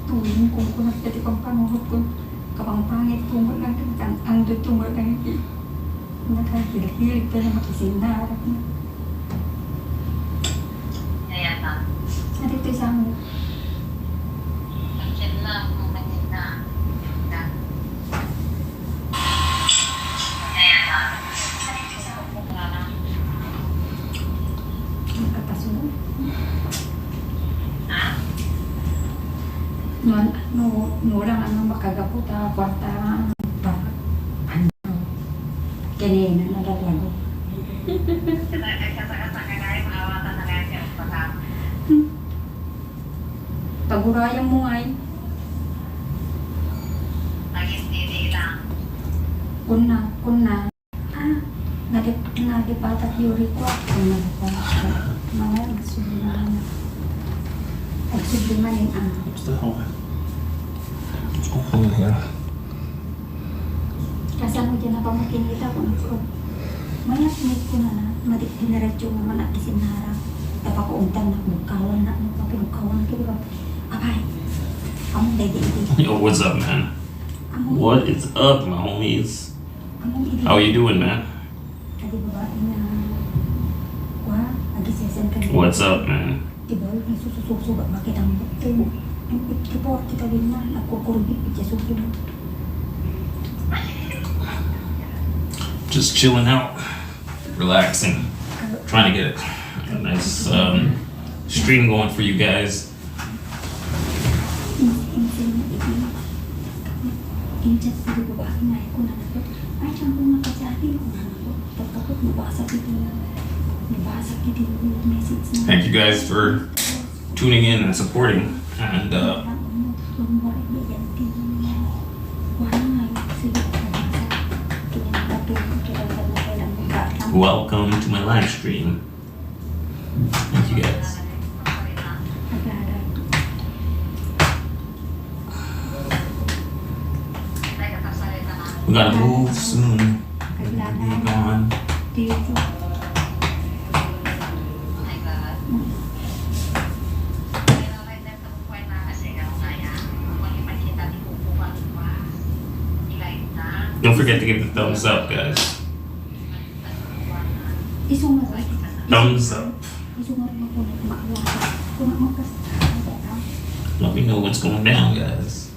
tuwing kung nagtati pang panuhot ko kapang pangit tungkol ng ang tungkol ng nakahilig ka na makisinarap na. Kaya na. At ito sa amin. Pagkyan lang kung maganda. Kaya na. Nagkakasunod. Ha? Nurang makagaputa, kwarta, kanina nalalago. Kasa-kasa ka na yung awatan na kaya siya patap. Pagurayan mo nga Lagi hindi lang. kuna. Nagipata yuri ko. Mga nagsuliman. Nagsuliman yung What's the hell? What's going on here? kasama dyan na pamakinita ko ng maya sinit ko na diniretso mo man at isinara tapakuuntan na bukawan na papinukawan ko diba abay among dede Yo, what's up, man? What is up, my homies? How you doing, man? Adi babae na kwa agisesen ka What's up, man? diba yung susususo bakit ang report kita din na nagkukurubit itya susunod. Just chilling out, relaxing, trying to get a nice stream going for you guys. Injat sa babae na ko na nato ay siyang kung nakasabi ko na nato pagkapot nabasa kita message na Thank you guys for tuning in and supporting. And welcome to my live stream. Thank you guys. We gotta move soon. We'll be gone. Don't forget to give the thumbs up, guys. Thumbs up. Let me know what's going down, guys.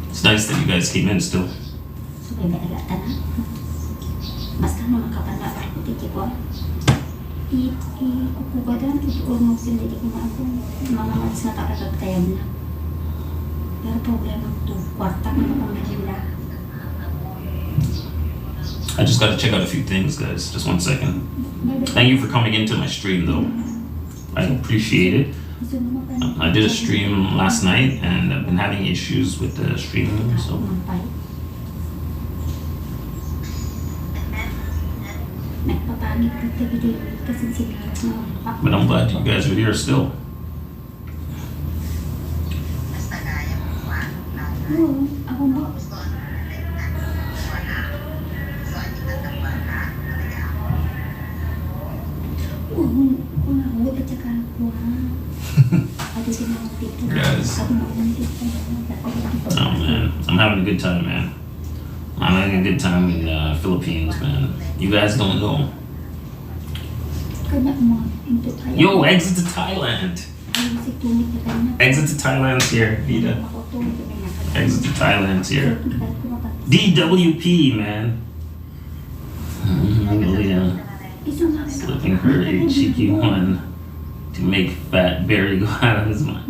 It's nice that you guys came in still. Basta naman kapag nakapatiki ko, ikukubadan, ikukulong sindili ko na ako, mga months na kakatag kaya na. Pero problema ko, kwarta na ako maganda. I just gotta check out a few things, guys. Just 1 second. Thank you for coming into my stream, though. I appreciate it. I did a stream last night, and I've been having issues with the streaming, so. But I'm glad you guys are here still. Guys. Oh man, I'm having a good time, man. I'm having a good time in the Philippines, man. You guys don't know. Yo, exit to Thailand. Exit to Thailand's here, Vita. Exit to Thailand's here. DWP, man. Leah slipping her a cheeky one to make Fat Barry go out of his mind.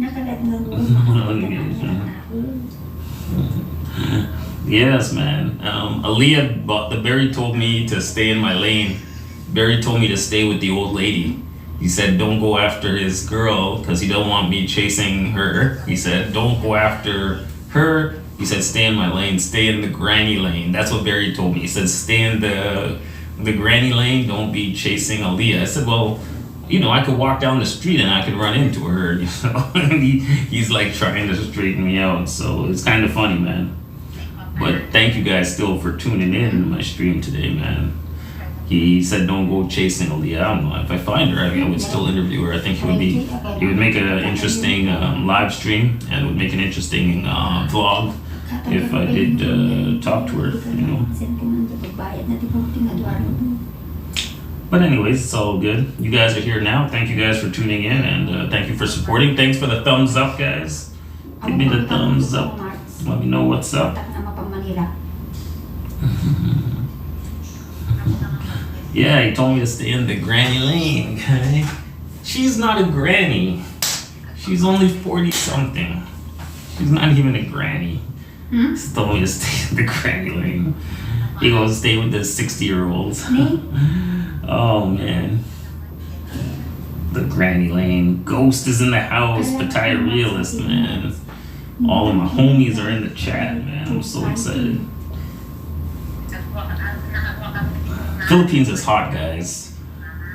Yes, man. Aaliyah, Barry told me to stay in my lane. Barry told me to stay with the old lady. He said, don't go after his girl because he don't want me chasing her. He said, don't go after her. He said, stay in my lane, stay in the granny lane. That's what Barry told me. He said, stay in the granny lane, don't be chasing Aaliyah. I said, well, you know, I could walk down the street and I could run into her, you know. He's like trying to straighten me out, so it's kind of funny, man. But thank you guys still for tuning in to my stream today, man. He said don't go chasing Aaliyah. I don't know. If I find her, I would still interview her. I think he would make an interesting live stream and would make an interesting vlog if I did talk to her, you know. But anyways, it's all good. You guys are here now. Thank you guys for tuning in and thank you for supporting. Thanks for the thumbs up, guys. Give me the thumbs up. Let me know what's up. Yeah, he told me to stay in the granny lane, okay? She's not a granny. She's only 40 something. She's not even a granny. He told me to stay in the granny lane. He goes stay with the 60-year-olds. Oh man. The granny lane. Ghost is in the house. Pattaya Realist, man. All of my homies are in the chat, man. I'm so excited. Philippines is hot, guys.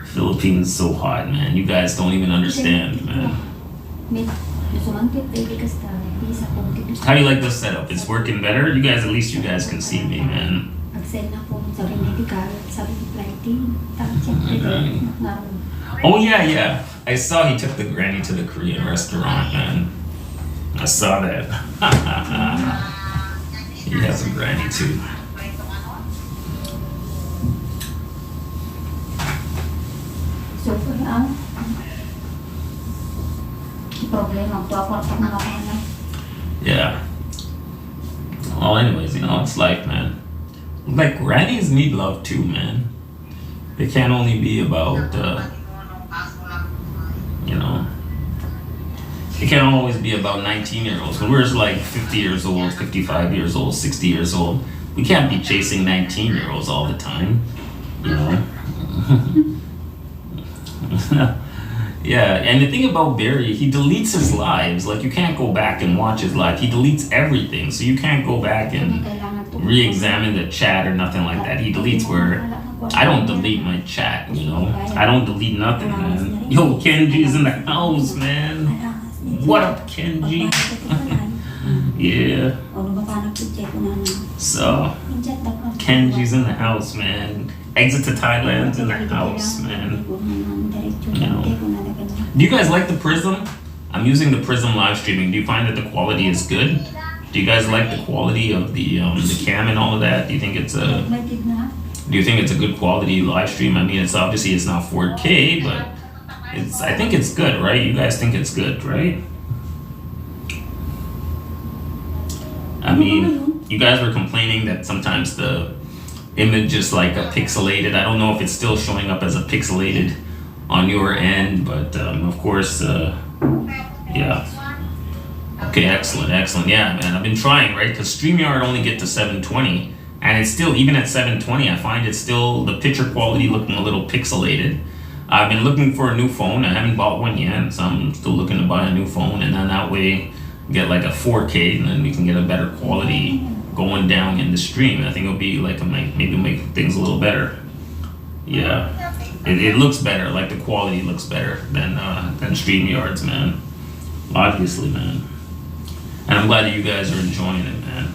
Philippines is so hot, man. You guys don't even understand, man. How do you like this setup? It's working better? You guys, at least you guys can see me, man. Oh yeah. I saw he took the granny to the Korean restaurant, man. I saw that. He has a granny too. Yeah. Well, anyways, you know, it's life, man. Like, grannies need love too, man. They can't only be about, you know, it can't always be about 19-year-olds. When we're like 50 years old, 55 years old, 60 years old, we can't be chasing 19-year-olds all the time, you know. Yeah, and the thing about Barry, he deletes his lives. Like, you can't go back and watch his live. He deletes everything, so you can't go back and re-examine the chat or nothing like that. He deletes where I don't delete my chat, you know. I don't delete nothing, man. Yo, Kenji's in the house, man. What up, Kenji? Yeah. So, Kenji's in the house, man. Exit to Thailand's in the house, man. You know. Do you guys like the Prism? I'm using the Prism live streaming. Do you find that the quality is good? Do you guys like the quality of the cam and all of that? Do you think it's a good quality live stream? I mean, it's obviously it's not 4K, but I think it's good, right? You guys think it's good, right? I mean, you guys were complaining that sometimes the image is like a pixelated. I don't know if it's still showing up as a pixelated on your end, but of course, yeah. Okay, excellent. Yeah, man, I've been trying, right? Because StreamYard only get to 720, and it's still, even at 720, I find it's still, the picture quality looking a little pixelated. I've been looking for a new phone. I haven't bought one yet, so I'm still looking to buy a new phone, and then that way get like a 4K, and then we can get a better quality going down in the stream. I think it'll be like, maybe make things a little better. Yeah, it looks better, like the quality looks better than StreamYard's, man. Obviously, man. And I'm glad that you guys are enjoying it, man.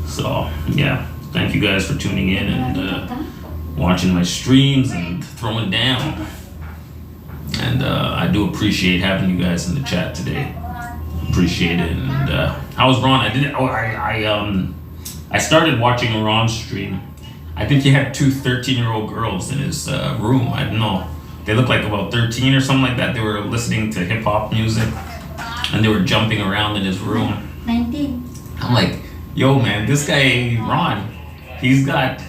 So, yeah, thank you guys for tuning in and watching my streams and throwing down. And I do appreciate having you guys in the chat today. Appreciate it. And how was Ron? I started watching Ron's stream. I think he had two 13-year-old girls in his room. I don't know. They looked like about 13 or something like that. They were listening to hip-hop music. And they were jumping around in his room. 19. I'm like, yo, man, this guy, Ron, he got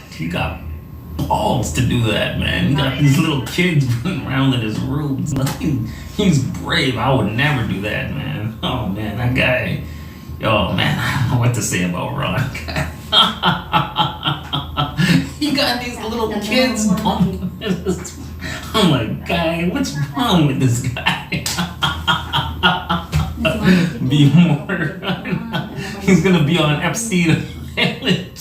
balls to do that, man. He got these little kids running around in his room. He's brave. I would never do that, man. Oh, man, that guy. Yo, man, I don't know what to say about Ron. He got these little kids bumping. I'm like, guy, what's wrong with this guy? Be more. He's gonna be on Epstein Island.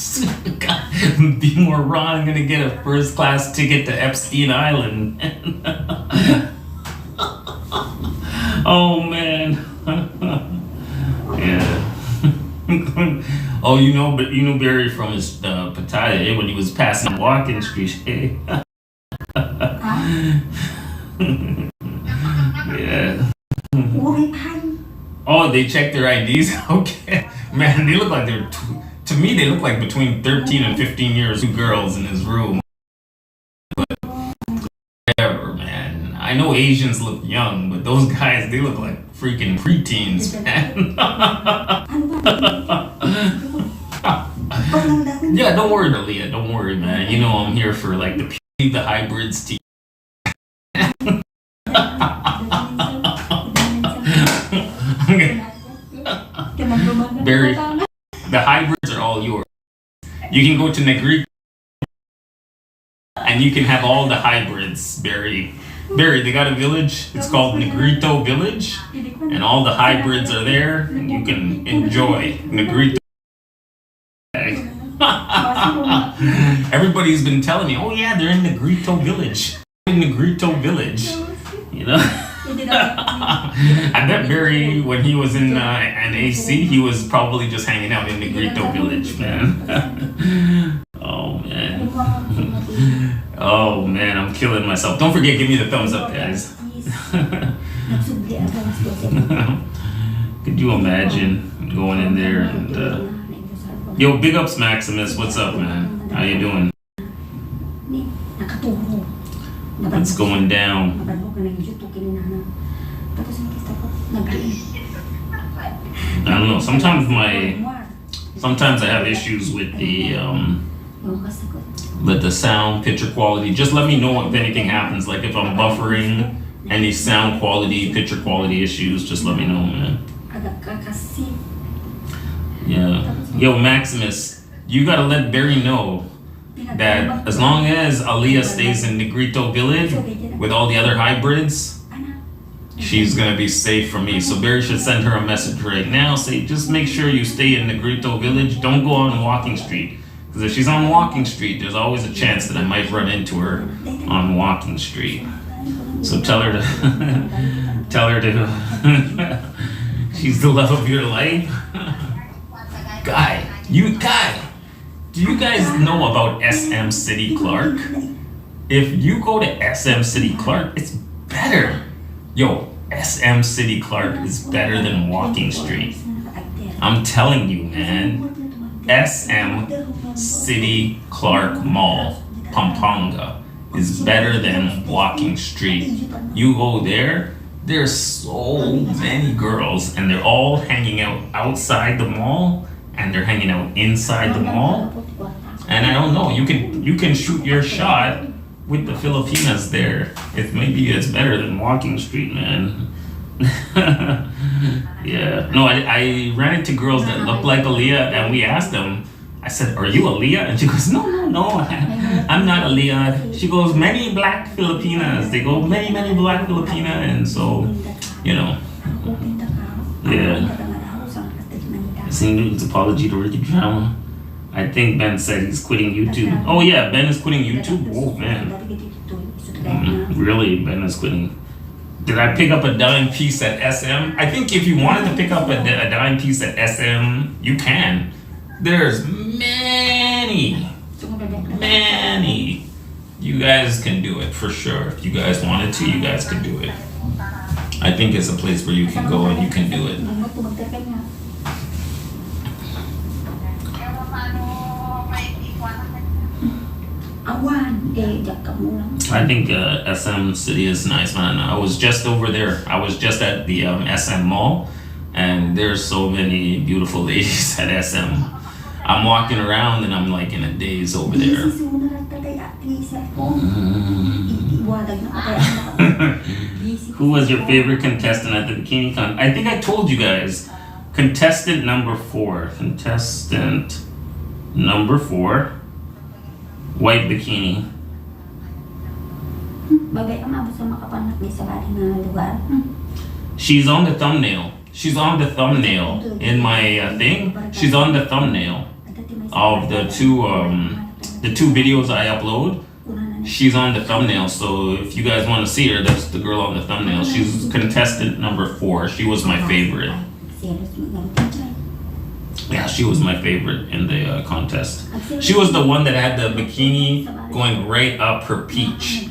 Be more Ron gonna get a first class ticket to Epstein Island. Oh man. Yeah. Oh, you know, but you knew Barry from his Pattaya when he was passing Walking Street. Ha? Yeah. Uri pan. Oh, they checked their IDs? Okay. Man, they look like they're, to me, they look like between 13 and 15 years, two girls in his room. But whatever, man. I know Asians look young, but those guys, they look like freaking preteens, man. Yeah, don't worry, Aaliyah. Don't worry, man. You know I'm here for like the hybrids to Barry, the hybrids are all yours. You can go to Negrito and you can have all the hybrids, Barry. Barry, they got a village. It's called Negrito Village, and all the hybrids are there, and you can enjoy Negrito. Everybody's been telling me, oh yeah, they're in Negrito Village. In Negrito Village, you know. I bet Barry, when he was in an AC, he was probably just hanging out in Negrito Village, man. Oh man. Oh man, I'm killing myself. Don't forget, give me the thumbs up, guys. Could you imagine going in there and yo, big ups Maximus, what's up, man? How you doing? What's going down? I don't know. Sometimes I have issues with the sound picture quality. Just let me know if anything happens. Like if I'm buffering, any sound quality, picture quality issues, just let me know, man. Yeah. Yo, Maximus, you gotta let Barry know that as long as Aaliyah stays in Negrito Village with all the other hybrids, she's gonna be safe from me. So Barry should send her a message right now. Say, just make sure you stay in Negrito Village. Don't go on Walking Street. Because if she's on Walking Street, there's always a chance that I might run into her on Walking Street. So tell her to, she's the love of your life. Guy, do you guys know about SM City Clark? If you go to SM City Clark, it's better. Yo, SM City Clark is better than Walking Street. I'm telling you, man. SM City Clark Mall, Pampanga, is better than Walking Street. You go there, there's so many girls, and they're all hanging out outside the mall, and they're hanging out inside the mall. And I don't know, you can shoot your shot with the Filipinas there. Maybe it's better than Walking Street, man. Yeah. No, I ran into girls that look like Aaliyah, and we asked them, I said, are you Aaliyah? And she goes, no, I'm not Aaliyah. She goes, many black Filipinas. They go, many black Filipina. And so, you know, yeah. Singing apology to Ricky Drama. I think Ben said he's quitting YouTube. Oh yeah, Ben is quitting YouTube? Oh man. Really, Ben is quitting. Did I pick up a dime piece at SM? I think if you wanted to pick up a dime piece at SM, you can. There's many. You guys can do it for sure. If you guys wanted to, you guys could do it. I think it's a place where you can go and you can do it. I think SM City is nice, man. I was just over there. I was just at the SM Mall, and there's so many beautiful ladies at SM. I'm walking around and I'm like in a daze over there. Who was your favorite contestant at the Bikini Con? I think I told you guys. Contestant number 4. Contestant number 4. White bikini. She's on the thumbnail. She's on the thumbnail in my thing. She's on the thumbnail of the two videos I upload. She's on the thumbnail. So if you guys want to see her, that's the girl on the thumbnail. She's contestant number 4. She was my favorite. Yeah, she was my favorite in the contest. She was the one that had the bikini going right up her peach.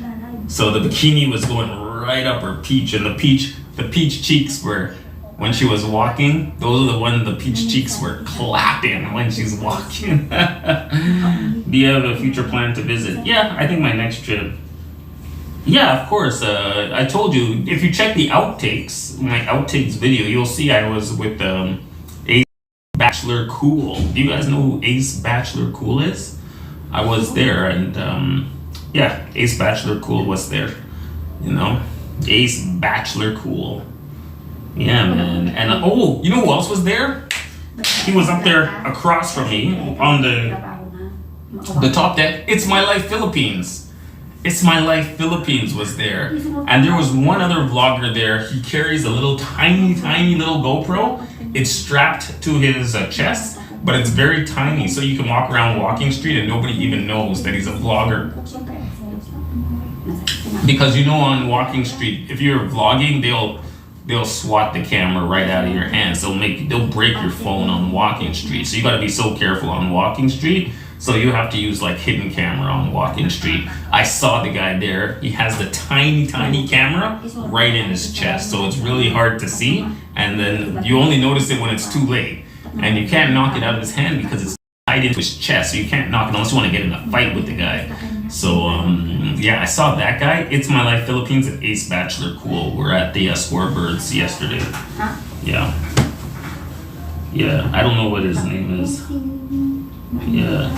So the bikini was going right up her peach, and the peach cheeks were, when she was walking, those are the ones, the peach cheeks were clapping when she's walking. Do you have a future plan to visit? Yeah, I think my next trip. Yeah, of course. I told you, if you check the outtakes, my outtakes video, you'll see I was with Ace Bachelor Cool. Do you guys know who Ace Bachelor Cool is? I was there, and yeah, Ace Bachelor Cool was there. You know, Ace Bachelor Cool. Yeah, man. And oh, you know who else was there? He was up there across from me on the top deck. It's My Life Philippines. It's My Life Philippines was there. And there was one other vlogger there. He carries a little tiny little GoPro. It's strapped to his chest, but it's very tiny, so you can walk around Walking Street and nobody even knows that he's a vlogger. Because you know, on Walking Street, if you're vlogging, they'll swat the camera right out of your hands. They'll break your phone on Walking Street. So you got to be so careful on Walking Street. So you have to use like hidden camera on Walking Street. I saw the guy there. He has the tiny camera right in his chest, so it's really hard to see. And then you only notice it when it's too late, and you can't knock it out of his hand because it's tied into his chest. So you can't knock it unless you want to get in a fight with the guy. So yeah, I saw that guy. It's My Life Philippines and Ace Bachelor Cool. We're at the Scorebirds yesterday. Yeah. Yeah, I don't know what his name is. Yeah.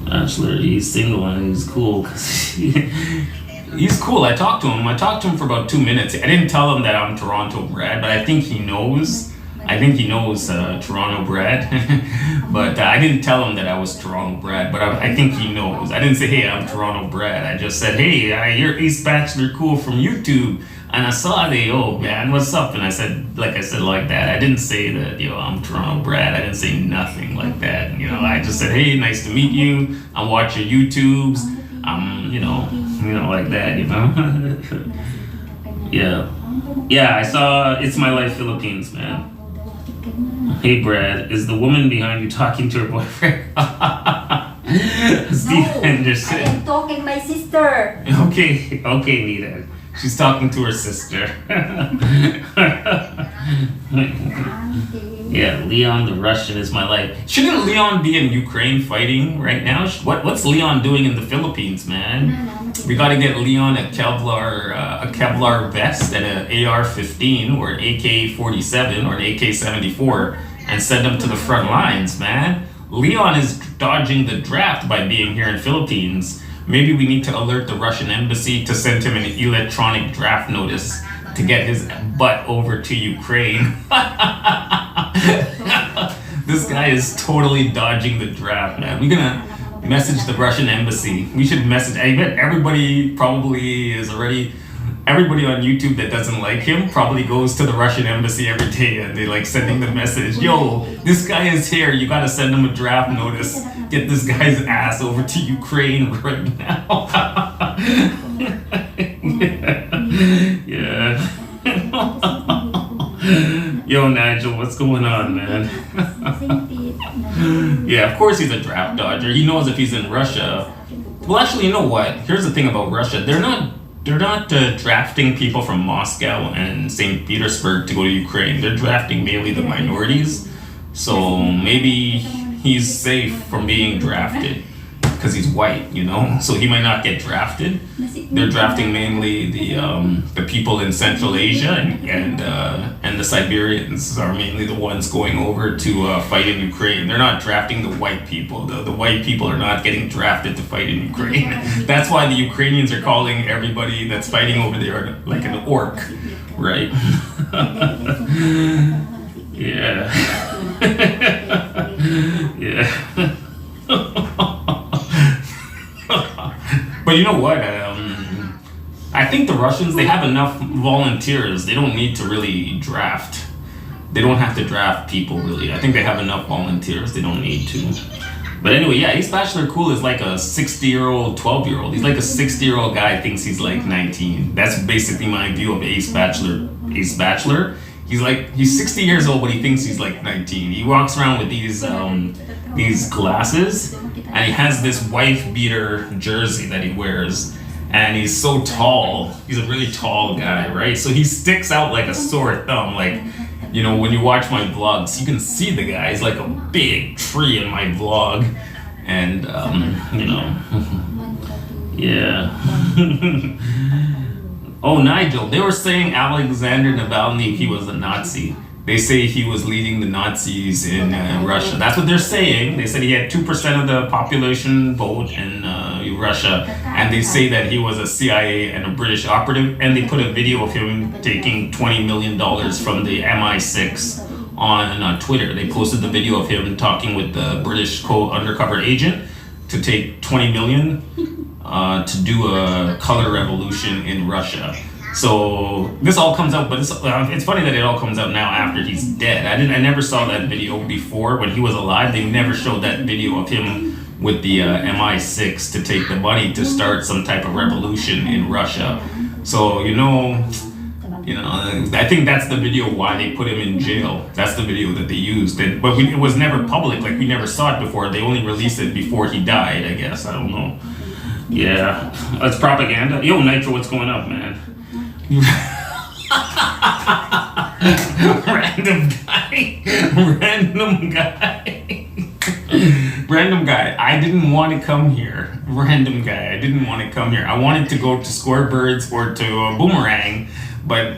Bachelor, he's single and he's cool. He's cool. I talked to him for about 2 minutes. I didn't tell him that I'm Toronto Brad, but I think he knows. Toronto Brad. But I didn't tell him that I was Toronto Brad, but I think he knows. I didn't say, hey, I'm Toronto Brad. I just said, hey, I hear Ace Bachelor Cool from YouTube. And I saw oh man, what's up? And I said like that. I didn't say that, I'm Toronto Brad. I didn't say nothing like that. I just said, hey, nice to meet you. I watch your YouTubes. Like that, Yeah, I saw It's My Life Philippines, man. Hey Brad, is the woman behind you talking to her boyfriend? Steve Henderson. I am talking my sister. Okay, Nita. She's talking to her sister. Yeah, Leon the Russian is my life. Shouldn't Leon be in Ukraine fighting right now? What's Leon doing in the Philippines, man? We gotta get Leon a Kevlar vest and an AR-15 or an AK-47 or an AK-74 and send him to the front lines, man. Leon is dodging the draft by being here in Philippines. Maybe we need to alert the Russian embassy to send him an electronic draft notice to get his butt over to Ukraine. This guy is totally dodging the draft, man. We're gonna message the Russian embassy. We should message. I bet everybody probably is already. Everybody on YouTube that doesn't like him probably goes to the Russian embassy every day and they like sending the message, yo, this guy is here, you gotta send him a draft notice. Get this guy's ass over to Ukraine right now. Yeah. Yo, Nigel, what's going on, man? Yeah, of course he's a draft dodger. He knows if he's in Russia. Well, actually, you know what? Here's the thing about Russia. They're not drafting people from Moscow and St. Petersburg to go to Ukraine. They're drafting mainly the minorities. So maybe he's safe from being drafted because he's white, so he might not get drafted. They're drafting mainly the people in Central Asia and the Siberians are mainly the ones going over to fight in Ukraine. They're not drafting the white people. The white people are not getting drafted to fight in Ukraine. That's why the Ukrainians are calling everybody that's fighting over there like an orc, right? Yeah. Yeah. But you know what? I think the Russians, they have enough volunteers. They don't need to really draft. They don't have to draft people, really. I think they have enough volunteers. They don't need to. But anyway, yeah, Ace Bachelor Cool is like a 60-year-old, 12-year-old. He's like a 60-year-old guy thinks he's like 19. That's basically my view of Ace Bachelor. Ace Bachelor. he's 60 years old, but he thinks he's like 19. He walks around with these glasses, and he has this wife beater jersey that he wears. And he's so tall. He's a really tall guy, right? So he sticks out like a sore thumb. Like, you know, when you watch my vlogs, you can see the guy. He's like a big tree in my vlog. And, you know, yeah. Oh, Nigel, they were saying Alexander Navalny, he was a Nazi. They say he was leading the Nazis in Russia. That's what they're saying. They said he had 2% of the population vote in Russia. And they say that he was a CIA and a British operative. And they put a video of him taking $20 million from the MI6 on Twitter. They posted the video of him talking with the British undercover agent to take 20 million to do a color revolution in Russia. So this all comes out, but it's funny that it all comes out now after he's dead. I never saw that video before when he was alive. They never showed that video of him with the MI6 to take the money to start some type of revolution in Russia. So you know, I think that's the video why they put him in jail. That's the video that they used. It was never public. Like we never saw it before. They only released it before he died. I guess I don't know. Yeah, that's propaganda. Yo, Nitro, what's going up, man? Random guy. I didn't want to come here. Random guy. I didn't want to come here. I wanted to go to Squarebirds or to Boomerang, but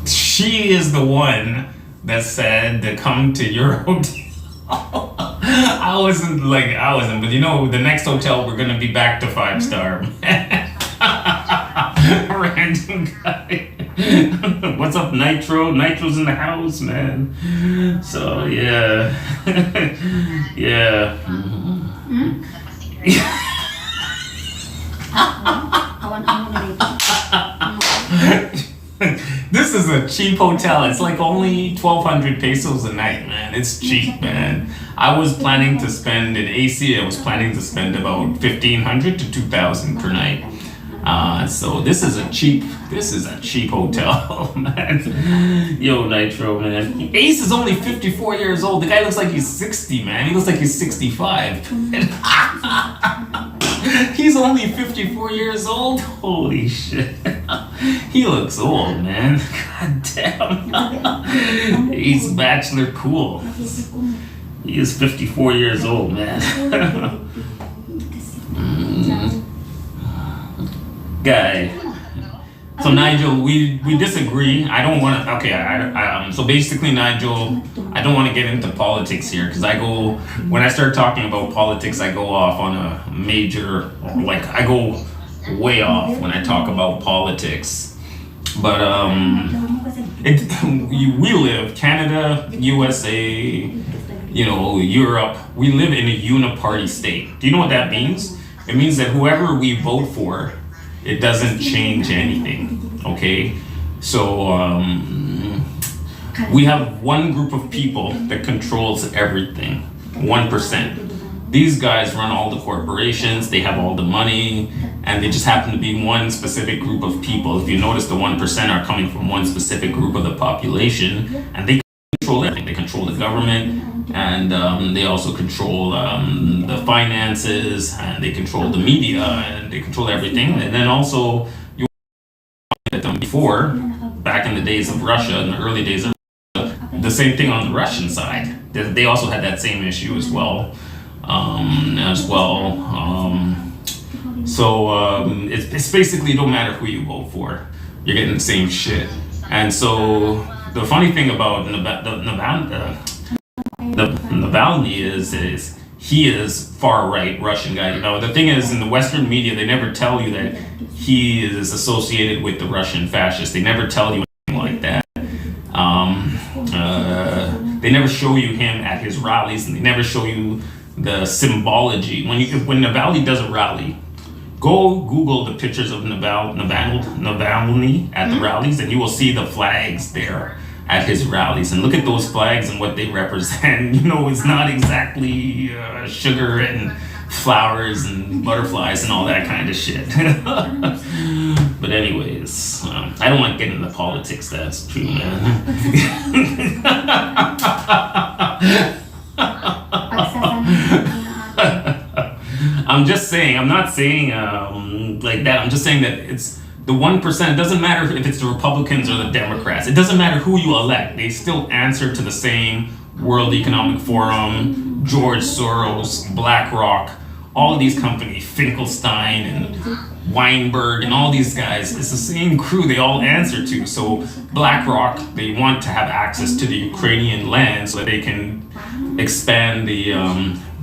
she is the one that said to come to your hotel. I wasn't, but you know, the next hotel we're gonna be back to 5-star. Random guy. What's up, Nitro? Nitro's in the house, man. So yeah. Yeah. This is a cheap hotel. It's like only 1,200 pesos a night, man. It's cheap, man. I was planning to spend in AC. I was planning to spend about 1,500 to 2,000 per night. So this is a cheap hotel, man. Yo, Nitro, man. Ace is only 54 years old. The guy looks like he's 60, man. He looks like he's 65. He's only 54 years old? Holy shit. He looks old, man. God damn. He's bachelor cool. He is 54 years old, man. Guy. So Nigel, we disagree. I don't want to. Okay, so basically, Nigel, I don't want to get into politics here because when I start talking about politics, I go off on a major, I go way off when I talk about politics. But we live Canada, USA, Europe. We live in a uniparty state. Do you know what that means? It means that whoever we vote for, it doesn't change anything, okay? So we have one group of people that controls everything, 1%. These guys run all the corporations, they have all the money, and they just happen to be one specific group of people. If you notice, the 1% are coming from one specific group of the population, and they control everything. They control the government, and they also control the finances, and they control the media, and they control everything. And then also, you before, back in the days of Russia, in the early days of Russia, the same thing on the Russian side. They also had that same issue as well. It's basically, don't matter who you vote for, you're getting the same shit. And so the funny thing about Navalny is he is far right Russian guy. The thing is, in the Western media, they never tell you that he is associated with the Russian fascists. They never tell you anything like that. They never show you him at his rallies, and they never show you the symbology. When Navalny does a rally, go Google the pictures of Navalny at the rallies, and you will see the flags there at his rallies. And look at those flags and what they represent. It's not exactly sugar and flowers and butterflies and all that kind of shit. But anyways, I don't like getting into politics. That's true, man. I'm just saying. I'm not saying like that. I'm just saying that it's the 1%. It doesn't matter if it's the Republicans or the Democrats. It doesn't matter who you elect. They still answer to the same World Economic Forum, George Soros, BlackRock, all of these companies, Finkelstein and Weinberg and all these guys. It's the same crew they all answer to. So BlackRock, they want to have access to the Ukrainian land so that they can expand the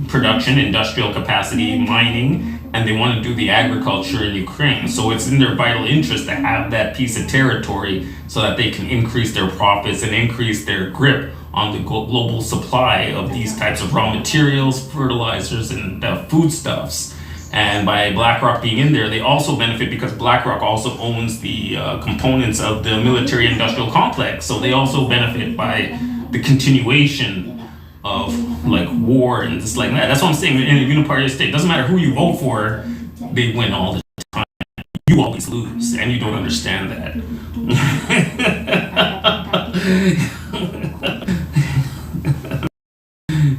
production, industrial capacity, mining, and they want to do the agriculture in Ukraine. So it's in their vital interest to have that piece of territory so that they can increase their profits and increase their grip on the global supply of these types of raw materials, fertilizers, and foodstuffs. And by BlackRock being in there, they also benefit because BlackRock also owns the components of the military-industrial complex. So they also benefit by the continuation of like war and just like that. That's what I'm saying. In a uniparty state, doesn't matter who you vote for, they win all the time. You always lose, and you don't understand that.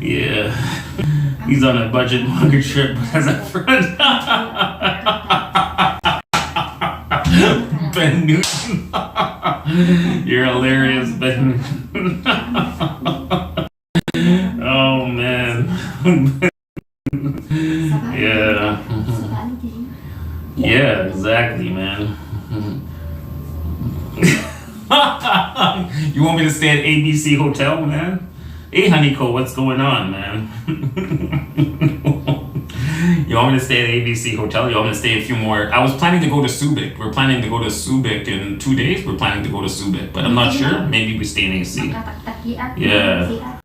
Yeah, he's on a budget manga trip as a friend. Ben Newton. You're hilarious, Ben. Oh man. Yeah. Yeah, exactly, man. You want me to stay at ABC Hotel, man? Hey, Honeyco, what's going on, man? You want me to stay at ABC Hotel? You want me to stay a few more? I was planning to go to Subic. We're planning to go to Subic in 2 days. We're planning to go to Subic, but I'm not sure. Maybe we stay in AC. Yeah.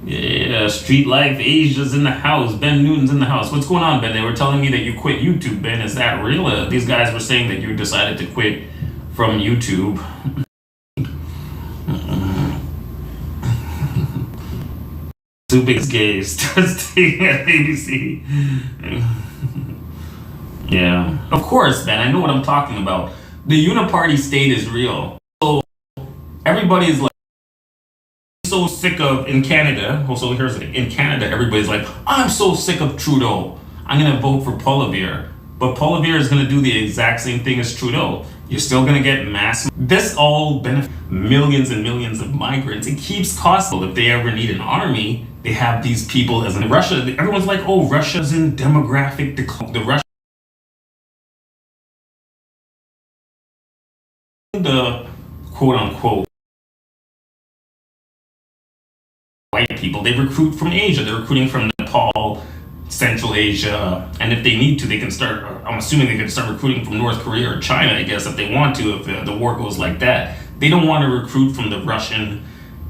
Yeah, Street Life Asia's in the house. Ben Newton's in the house. What's going on, Ben? They were telling me that you quit YouTube, Ben. Is that real? These guys were saying that you decided to quit from YouTube. Two big gays staying at ABC. Yeah, of course, Ben. I know what I'm talking about. The uniparty state is real. So everybody's like so sick of in Canada. Also, here's it. In Canada, everybody's like, I'm so sick of Trudeau. I'm gonna vote for Poilievre. But Poilievre is gonna do the exact same thing as Trudeau. You're still gonna get mass. This all benefits millions and millions of migrants. It keeps costing. If they ever need an army, they have these people as in Russia. Everyone's like, oh, Russia's in demographic decline. The quote unquote white people, they recruit from Asia. They're recruiting from Nepal, Central Asia, and if they need to, they can start. I'm assuming they can start recruiting from North Korea or China, I guess, if they want to. If the war goes like that, they don't want to recruit from the Russian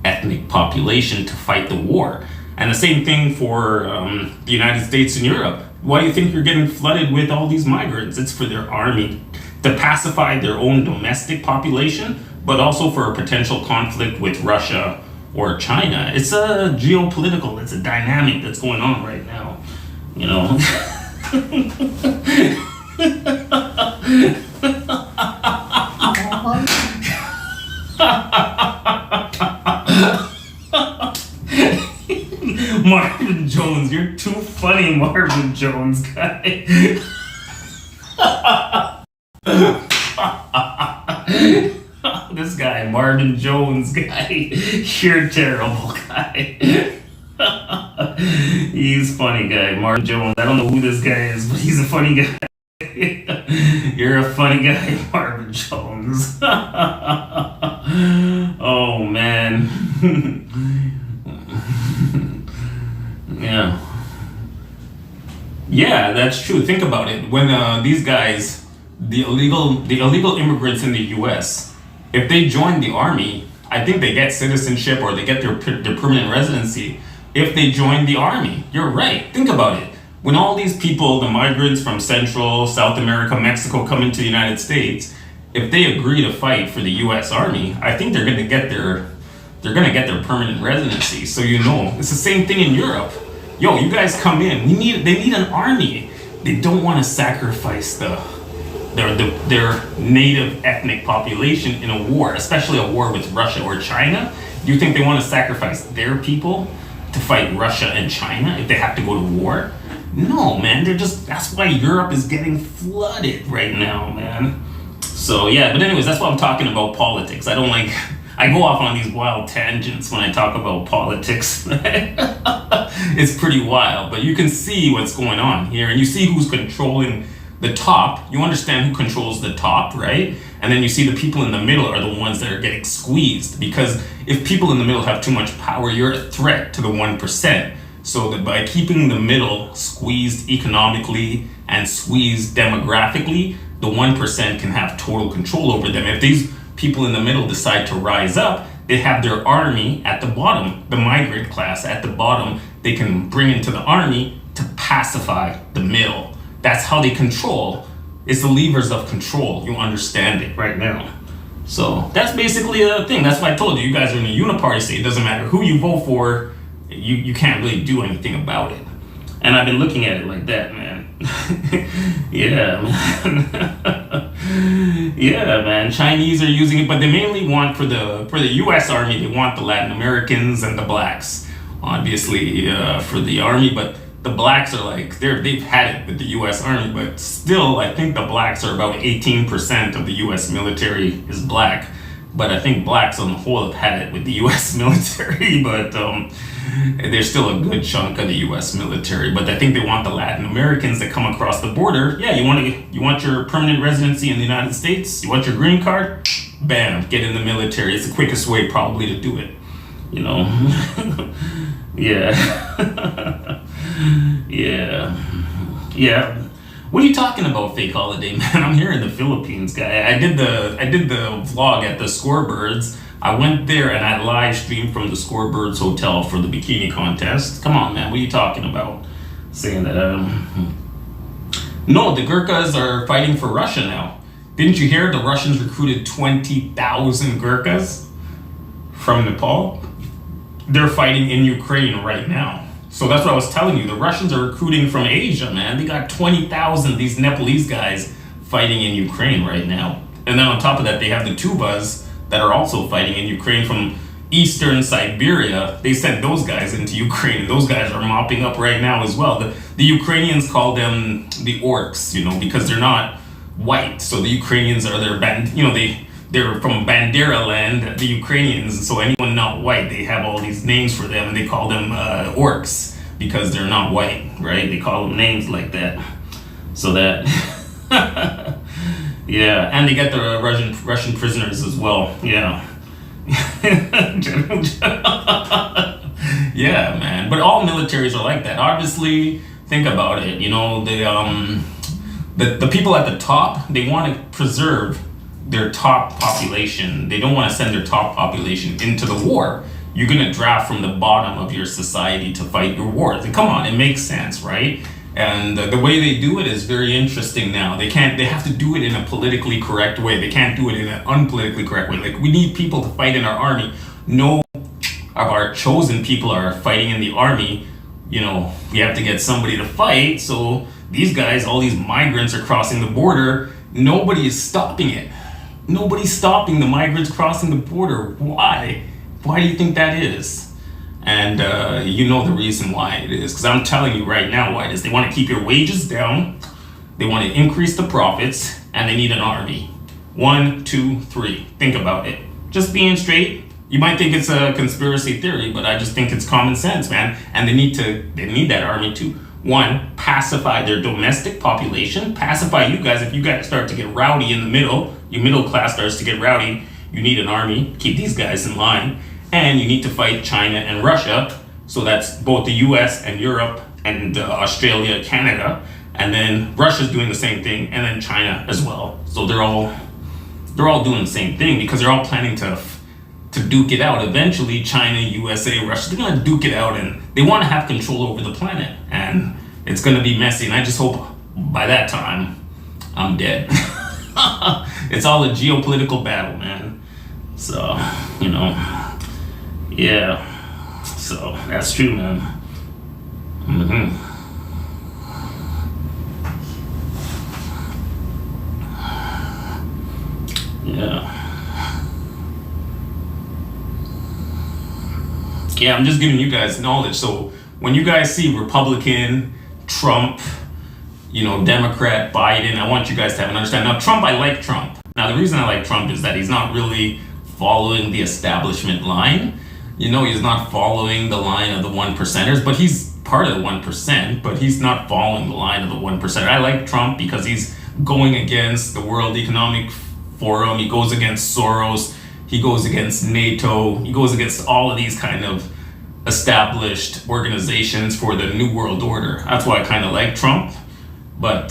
ethnic population to fight the war. And the same thing for the United States and Europe. Why do you think you're getting flooded with all these migrants? It's for their army to pacify their own domestic population, but also for a potential conflict with Russia or China. It's a geopolitical, it's a dynamic that's going on right now, you know. Marvin Jones, you're too funny, Marvin Jones guy. This guy, Marvin Jones guy, you're a terrible guy. He's a funny guy, Marvin Jones. I don't know who this guy is, but he's a funny guy. You're a funny guy, Marvin Jones. Oh man. Yeah. Yeah, that's true. Think about it. When these guys, the illegal immigrants in the U.S., if they join the army, I think they get citizenship or they get their permanent residency if they join the army. You're right. Think about it. When all these people, the migrants from Central, South America, Mexico, come into the United States, if they agree to fight for the U.S. Army, I think they're going to get their permanent residency. So you know, it's the same thing in Europe. yo, you guys come in. They need an army. They don't want to sacrifice their native ethnic population in a war, especially a war with Russia or China. Do you think they want to sacrifice their people to fight Russia and China if they have to go to war? No, man. That's why Europe is getting flooded right now, man. So yeah, but anyways, that's why I'm talking about politics. I go off on these wild tangents when I talk about politics. It's pretty wild, but you can see what's going on here, and you see who's controlling the top. You understand who controls the top, right? And then you see the people in the middle are the ones that are getting squeezed, because if people in the middle have too much power, you're a threat to the 1%. So that by keeping the middle squeezed economically and squeezed demographically, the 1% can have total control over them. If these people in the middle decide to rise up, they have their army at the bottom, the migrant class at the bottom, they can bring into the army to pacify the middle. That's how they control. It's the levers of control. You understand it right now. So that's basically the thing. That's why I told you, you guys are in a uniparty state. It doesn't matter who you vote for, you can't really do anything about it. And I've been looking at it like that, man. Yeah, man. Yeah, man. Chinese are using it, but they mainly want for the U.S. Army. They want the Latin Americans and the blacks, obviously, for the army. But the blacks are like they've had it with the U.S. Army, but still, I think the blacks are about 18% of the U.S. military is black. But I think blacks on the whole have had it with the U.S. military, but they're still a good chunk of the U.S. military. But I think they want the Latin Americans that come across the border. Yeah, you want your permanent residency in the United States? You want your green card? Bam, get in the military. It's the quickest way probably to do it. You know? Yeah. Yeah. What are you talking about, fake holiday, man? I'm here in the Philippines, guy. I did the vlog at the Scorebirds. I went there and I live streamed from the Scorebirds Hotel for the bikini contest. Come on, man. What are you talking about? Saying that no, the Gurkhas are fighting for Russia now. Didn't you hear the Russians recruited 20,000 Gurkhas from Nepal? They're fighting in Ukraine right now. So that's what I was telling you. The Russians are recruiting from Asia, man. They got 20,000 these Nepalese guys fighting in Ukraine right now. And then on top of that, they have the Tuvas that are also fighting in Ukraine from eastern Siberia. They sent those guys into Ukraine. Those guys are mopping up right now as well. The Ukrainians call them the orcs, because they're not white. So the Ukrainians are they're from Bandera land, the Ukrainians. So anyone not white, they have all these names for them, and they call them orcs because they're not white, right? They call them names like that. So that, yeah, and they get the Russian prisoners as well. Yeah. Yeah, man. But all militaries are like that. Obviously, think about it. The people at the top, they want to preserve their top population. They don't want to send their top population into the war. You're going to draft from the bottom of your society to fight your wars. And come on, it makes sense, right? And the way they do it is very interesting now. They have to do it in a politically correct way. They can't do it in an unpolitically correct way. Like, we need people to fight in our army. No of our chosen people are fighting in the army. We have to get somebody to fight. So these guys, all these migrants are crossing the border. Nobody is stopping it. Nobody's stopping the migrants crossing the border. Why? Why do you think that is? And the reason why it is. Because I'm telling you right now why it is. They want to keep your wages down. They want to increase the profits. And they need an army. 1, 2, 3. Think about it. Just being straight. You might think it's a conspiracy theory, but I just think it's common sense, man. And they need that army to, 1, pacify their domestic population. Pacify you guys. If you guys start to get rowdy in the middle, your middle class starts to get rowdy, you need an army. Keep these guys in line. And you need to fight China and Russia. So that's both the US and Europe and Australia, Canada. And then Russia's doing the same thing. And then China as well. So they're all doing the same thing because they're all planning to duke it out. Eventually, China, USA, Russia, they're going to duke it out, and they want to have control over the planet. And it's going to be messy. And I just hope by that time, I'm dead. It's all a geopolitical battle, man. So, yeah. So, that's true, man. Yeah, I'm just giving you guys knowledge. So when you guys see Republican, Trump, Democrat, Biden, I want you guys to have an understanding. Now, Trump, I like Trump. Now, the reason I like Trump is that he's not really following the establishment line. He's not following the line of the one percenters, but he's part of the 1%, but he's not following the line of the 1%. I like Trump because he's going against the World Economic Forum. He goes against Soros. He goes against NATO. He goes against all of these kind of established organizations for the New World Order. That's why I kind of like Trump. But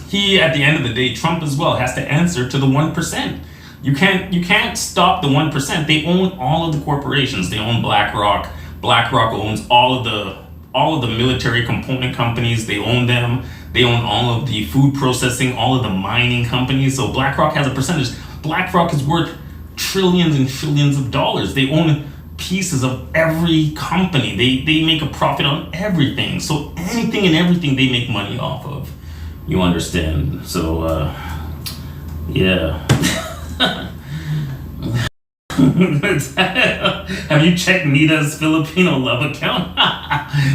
he, at the end of the day, Trump as well has to answer to the 1%. You can't stop the 1%. They own all of the corporations. They own BlackRock. BlackRock owns all of the military component companies. They own them. They own all of the food processing, all of the mining companies. So BlackRock has a percentage. BlackRock is worth trillions and trillions of dollars. They own pieces of every company. They make a profit on everything. So anything and everything they make money off of. You understand? So yeah. Have you checked Nita's Filipino love account?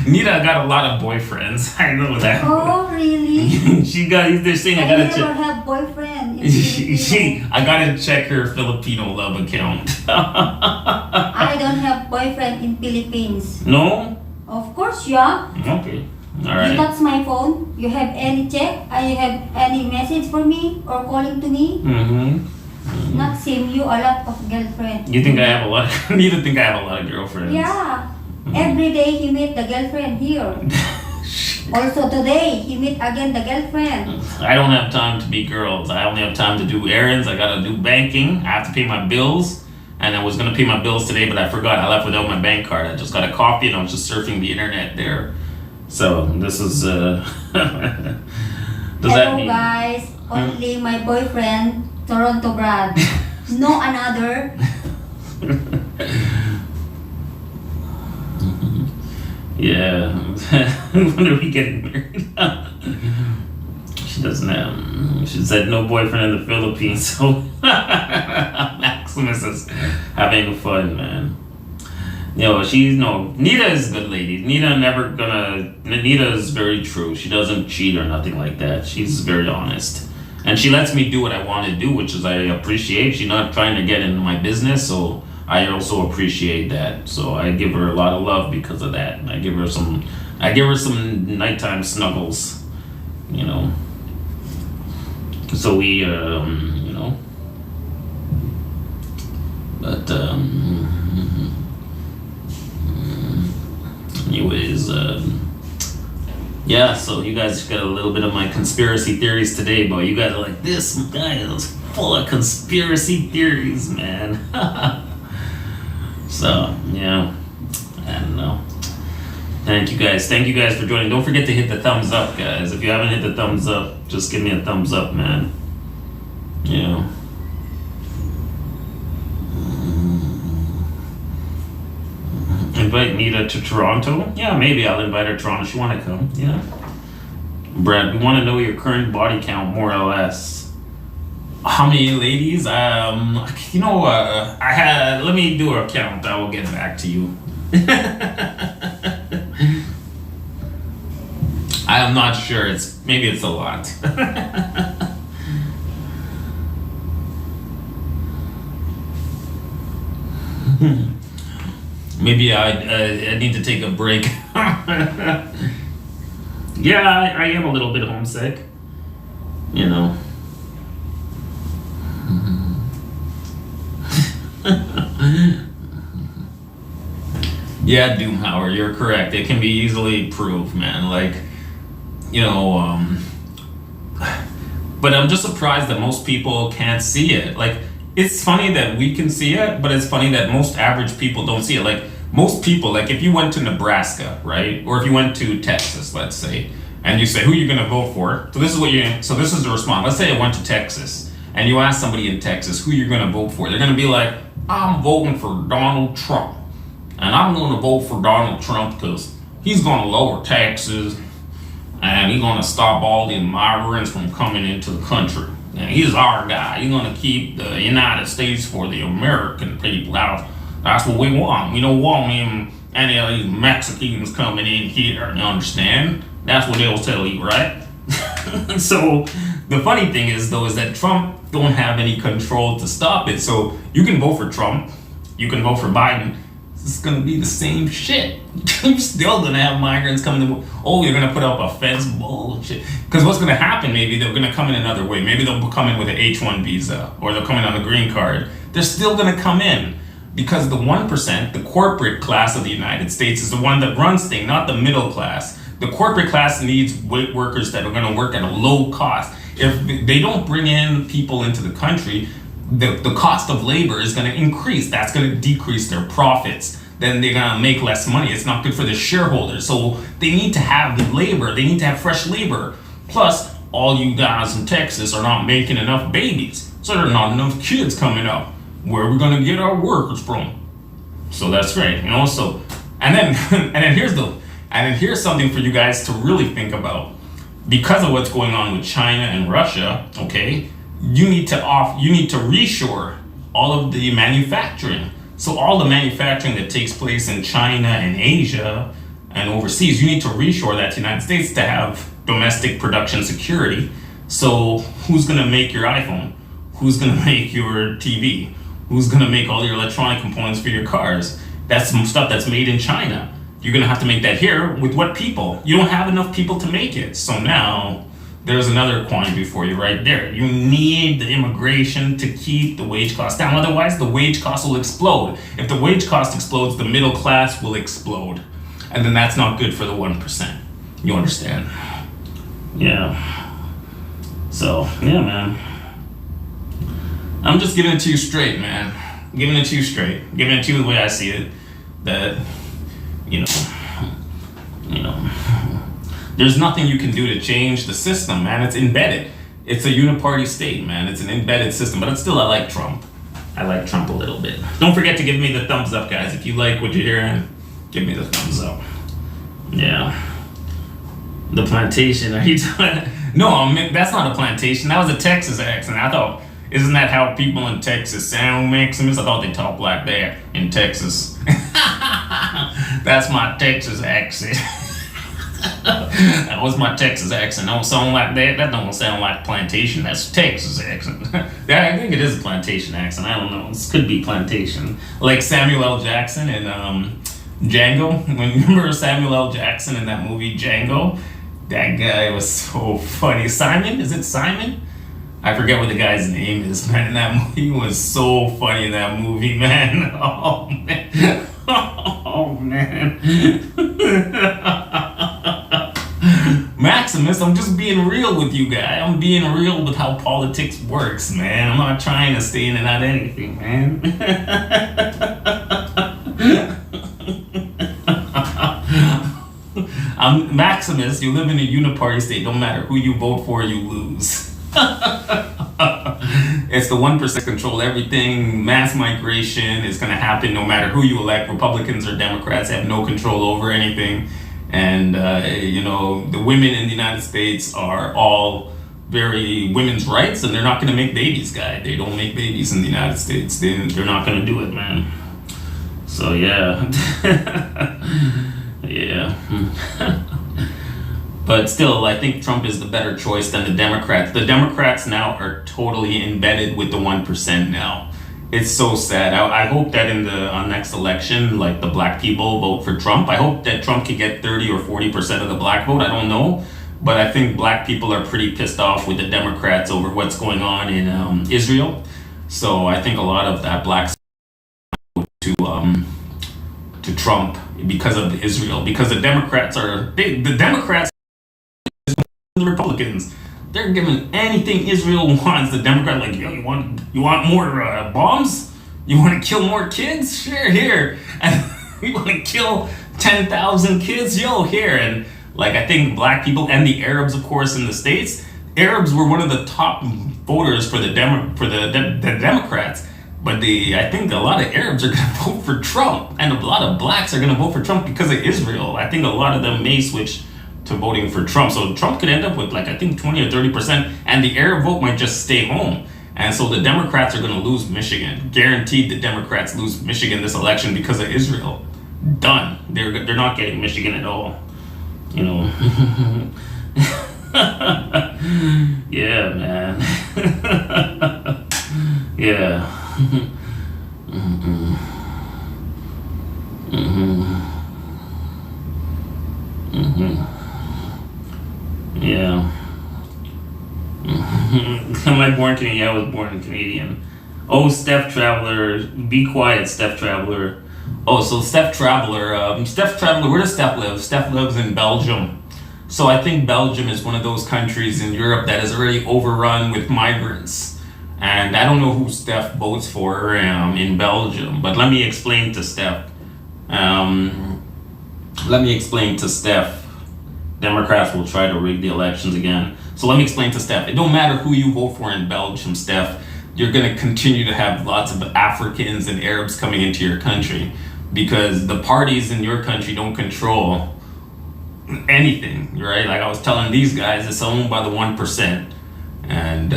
Nita got a lot of boyfriends. I know that. Oh, really? They're saying I I gotta never check. have boyfriend. in Filipino. I gotta check her Filipino love account. I don't have boyfriend in Philippines. No? Of course, yeah. Okay. You Alright. touch my phone. You have any check? You have any message for me or calling to me? Mm-hmm. Not same you a lot of girlfriend. You think I have a lot? Nita think I have a lot of girlfriends. Yeah. Every day he meet the girlfriend here. Also today he meet again the girlfriend. I don't have time to be girls. I only have time to do errands. I gotta do banking. I have to pay my bills. And I was gonna pay my bills today, but I forgot. I left without my bank card. I just got a coffee and I was just surfing the internet there. So this is does that Hello mean guys. Only my boyfriend, Toronto Brad. No another. Yeah. When are we getting married? She doesn't have. She said no boyfriend in the Philippines, so Maximus is having fun, man. Nita is a good lady. Nita is very true. She doesn't cheat or nothing like that. She's very honest. And she lets me do what I want to do, which is I appreciate. She's not trying to get into my business, so I also appreciate that. So I give her a lot of love because of that. I give her some nighttime snuggles, So we, but anyways, yeah, so you guys got a little bit of my conspiracy theories today, but you guys are like, this guy is full of conspiracy theories, man. So, yeah, I don't know. Thank you guys for joining. Don't forget to hit the thumbs up, guys. If you haven't hit the thumbs up, just give me a thumbs up, man. Invite Nita to Toronto? Yeah, maybe I'll invite her to Toronto. She want to come? Yeah. Brad, we want to know your current body count, more or less. How many ladies? Let me do a count. I will get back to you. I am not sure. Maybe it's a lot. Maybe I need to take a break. Yeah, I am a little bit homesick. Yeah, Doomhauer, you're correct. It can be easily proved, man. But I'm just surprised that most people can't see it. It's funny that we can see it, but it's funny that most average people don't see it. Most people, if you went to Nebraska, right? Or if you went to Texas, let's say, and you say, who are you going to vote for? So this is the response. Let's say I went to Texas, and you ask somebody in Texas who you're going to vote for. They're going to be like, I'm voting for Donald Trump. And I'm going to vote for Donald Trump because he's going to lower taxes, and he's going to stop all the migrants from coming into the country. And he's our guy. He's going to keep the United States for the American people. That's what we want. We don't want him any of these Mexicans coming in here. You understand? That's what they'll tell you, right? So the funny thing is though is that Trump don't have any control to stop it. So you can vote for Trump, you can vote for Biden. It's gonna be the same shit. You're still gonna have migrants coming to. Oh, you're gonna put up a fence, bullshit. Because what's gonna happen? Maybe they're gonna come in another way. Maybe they'll come in with an H-1 visa, or they'll come in on a green card. They're still gonna come in because the 1%, the corporate class of the United States, is the one that runs things, not the middle class. The corporate class needs workers that are gonna work at a low cost. If they don't bring in people into the country, the cost of labor is going to increase. That's going to decrease their profits. Then they're going to make less money. It's not good for the shareholders. So they need to have the labor. They need to have fresh labor. Plus, all you guys in Texas are not making enough babies. So there are not enough kids coming up. Where are we going to get our workers from? So that's right. So, and then here's something for you guys to really think about. Because of what's going on with China and Russia, okay, you need to reshore all of the manufacturing. So all the manufacturing that takes place in China and Asia and overseas, you need to reshore that to the United States to have domestic production security. So who's gonna make your iPhone? Who's gonna make your TV? Who's gonna make all your electronic components for your cars? That's some stuff that's made in China. You're gonna have to make that here with what people? You don't have enough people to make it. So now there's another quantity for you right there. You need the immigration to keep the wage cost down. Otherwise, the wage cost will explode. If the wage cost explodes, the middle class will explode. And then that's not good for the 1%. You understand? Yeah. So, yeah, man. I'm just giving it to you straight, man. Giving it to you straight. Giving it to you the way I see it. That, you know, there's nothing you can do to change the system, man. It's embedded. It's a uniparty state, man. It's an embedded system, but still, I like Trump. I like Trump a little bit. Don't forget to give me the thumbs up, guys. If you like what you're hearing, give me the thumbs up. Yeah. The plantation, are you talking? No, that's not a plantation. That was a Texas accent. I thought, isn't that how people in Texas sound, Maximus? I thought they talk like that in Texas. That's my Texas accent. That was my Texas accent. Don't sound like that. That don't sound like plantation. That's Texas accent. Yeah, I think it is a plantation accent. I don't know. This could be plantation. Like Samuel L. Jackson in Django. Remember Samuel L. Jackson in that movie Django? That guy was so funny. Simon? Is it Simon? I forget what the guy's name is, man. In that movie, he was so funny in that movie, man. Oh, man. Oh, man. Maximus, I'm just being real with you guys. I'm being real with how politics works, man. I'm not trying to stay in and out anything, man. I'm Maximus. You live in a uniparty state. Don't matter who you vote for, you lose. It's the 1% control everything. Mass migration is going to happen no matter who you elect. Republicans or Democrats have no control over anything. And, the women in the United States are all very women's rights, and they're not going to make babies, guy. They don't make babies in the United States. They're not going to do it, man. So, yeah. Yeah. But still, I think Trump is the better choice than the Democrats. The Democrats now are totally embedded with the 1% now. It's so sad. I hope that in the next election, like the black people vote for Trump. I hope that Trump could get 30 or 40% of the black vote. I don't know. But I think black people are pretty pissed off with the Democrats over what's going on in Israel. So I think a lot of that blacks to Trump because of Israel. Because the Democrats the Republicans, they're giving anything Israel wants. The Democrat like, yo, you want more bombs? You want to kill more kids? Sure, here. And you want to kill 10,000 kids? Yo, here. And like I think black people and the Arabs, of course, in the States, Arabs were one of the top voters for the Democrats. But I think a lot of Arabs are going to vote for Trump, and a lot of blacks are going to vote for Trump because of Israel. I think a lot of them may switch to voting for Trump. So Trump could end up with I think 20 or 30%, and the Arab vote might just stay home. And so the Democrats are going to lose Michigan. Guaranteed the Democrats lose Michigan this election because of Israel. Done. They're not getting Michigan at all. You know. Yeah, man. Yeah. Mm-hmm. Mm-hmm. Mm-hmm. Yeah. Am I born Canadian? Yeah, I was born Canadian. Oh, Steph Traveler. Be quiet, Steph Traveler. Oh, so Steph Traveler. Where does Steph live? Steph lives in Belgium. So I think Belgium is one of those countries in Europe that is already overrun with migrants. And I don't know who Steph votes for in Belgium, but let me explain to Steph. Democrats will try to rig the elections again. So let me explain to Steph. It don't matter who you vote for in Belgium, Steph. You're going to continue to have lots of Africans and Arabs coming into your country because the parties in your country don't control anything, right? Like I was telling these guys, it's owned by the 1%. And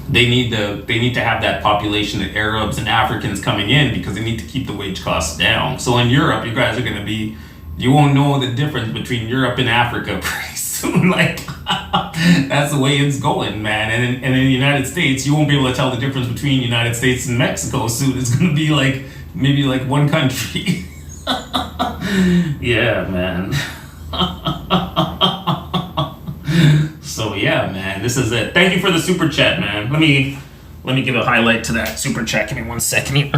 they need to have that population of Arabs and Africans coming in because they need to keep the wage costs down. So in Europe, you guys are going to be, you won't know the difference between Europe and Africa pretty soon. Like, that's the way it's going, man. And in the United States, you won't be able to tell the difference between United States and Mexico soon. It's going to be like, maybe like one country. Yeah, man. So yeah, man, this is it. Thank you for the super chat, man. Let me give a highlight to that super chat. Give me 1 second here.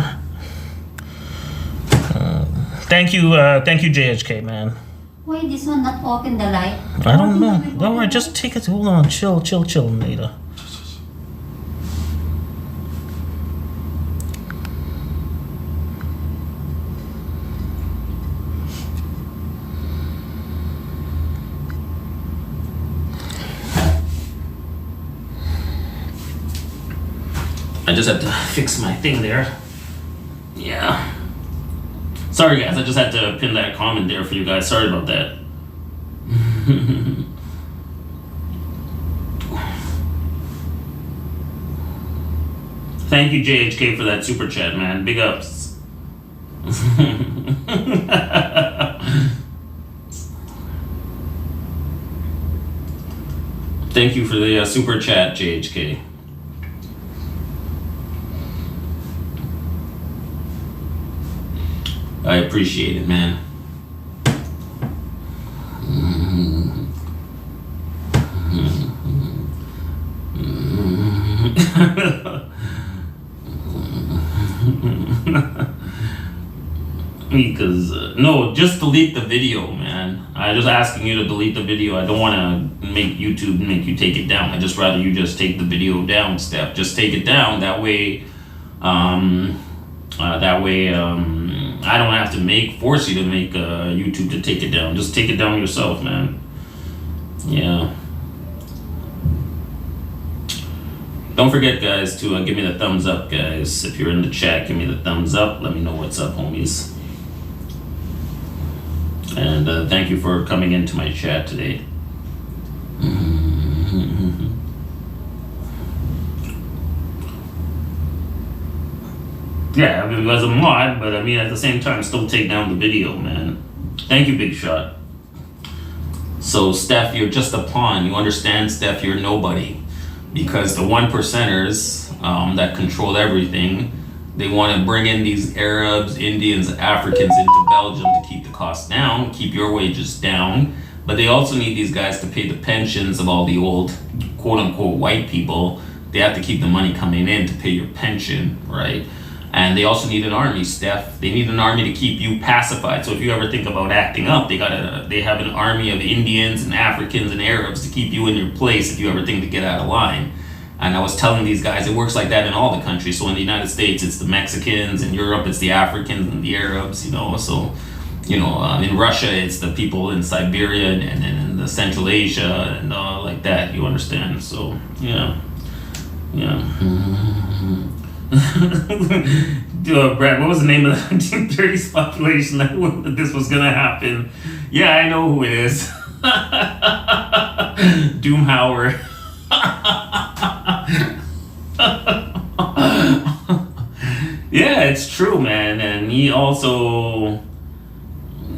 Thank you, JHK, man. Why this one not open the light? I don't know. Don't worry, just take it. Hold on, chill, Nita. I just had to fix my thing there. Yeah. Sorry guys, I just had to pin that comment there for you guys. Sorry about that. Thank you JHK for that super chat, man. Big ups. Thank you for the super chat, JHK. I appreciate it, man. Because no, just delete the video, man. I'm just asking you to delete the video. I don't want to make YouTube make you take it down. I just rather you just take the video down, Steph. Just take it down. That way, I don't have to force you to make YouTube to take it down. Just take it down yourself, man. Yeah. Don't forget, guys, to give me the thumbs up, guys. If you're in the chat, give me the thumbs up. Let me know what's up, homies. And thank you for coming into my chat today. Yeah, I mean, as a mod, but I mean, at the same time, still take down the video, man. Thank you, Big Shot. So, Steph, you're just a pawn. You understand, Steph, you're nobody. Because the 1%ers that control everything, they want to bring in these Arabs, Indians, Africans into Belgium to keep the costs down, keep your wages down. But they also need these guys to pay the pensions of all the old, quote-unquote, white people. They have to keep the money coming in to pay your pension, right? And they also need an army, Steph. They need an army to keep you pacified. So if you ever think about acting up, they have an army of Indians and Africans and Arabs to keep you in your place if you ever think to get out of line. And I was telling these guys, it works like that in all the countries. So in the United States, it's the Mexicans. In Europe, it's the Africans and the Arabs, you know. So, you know, in Russia, it's the people in Siberia and in the Central Asia and like that, you understand? So, yeah. Brad, what was the name of the 1930s population that knew that this was gonna happen? Yeah, I know who it is. Doomhauer. Yeah, it's true, man. And he also,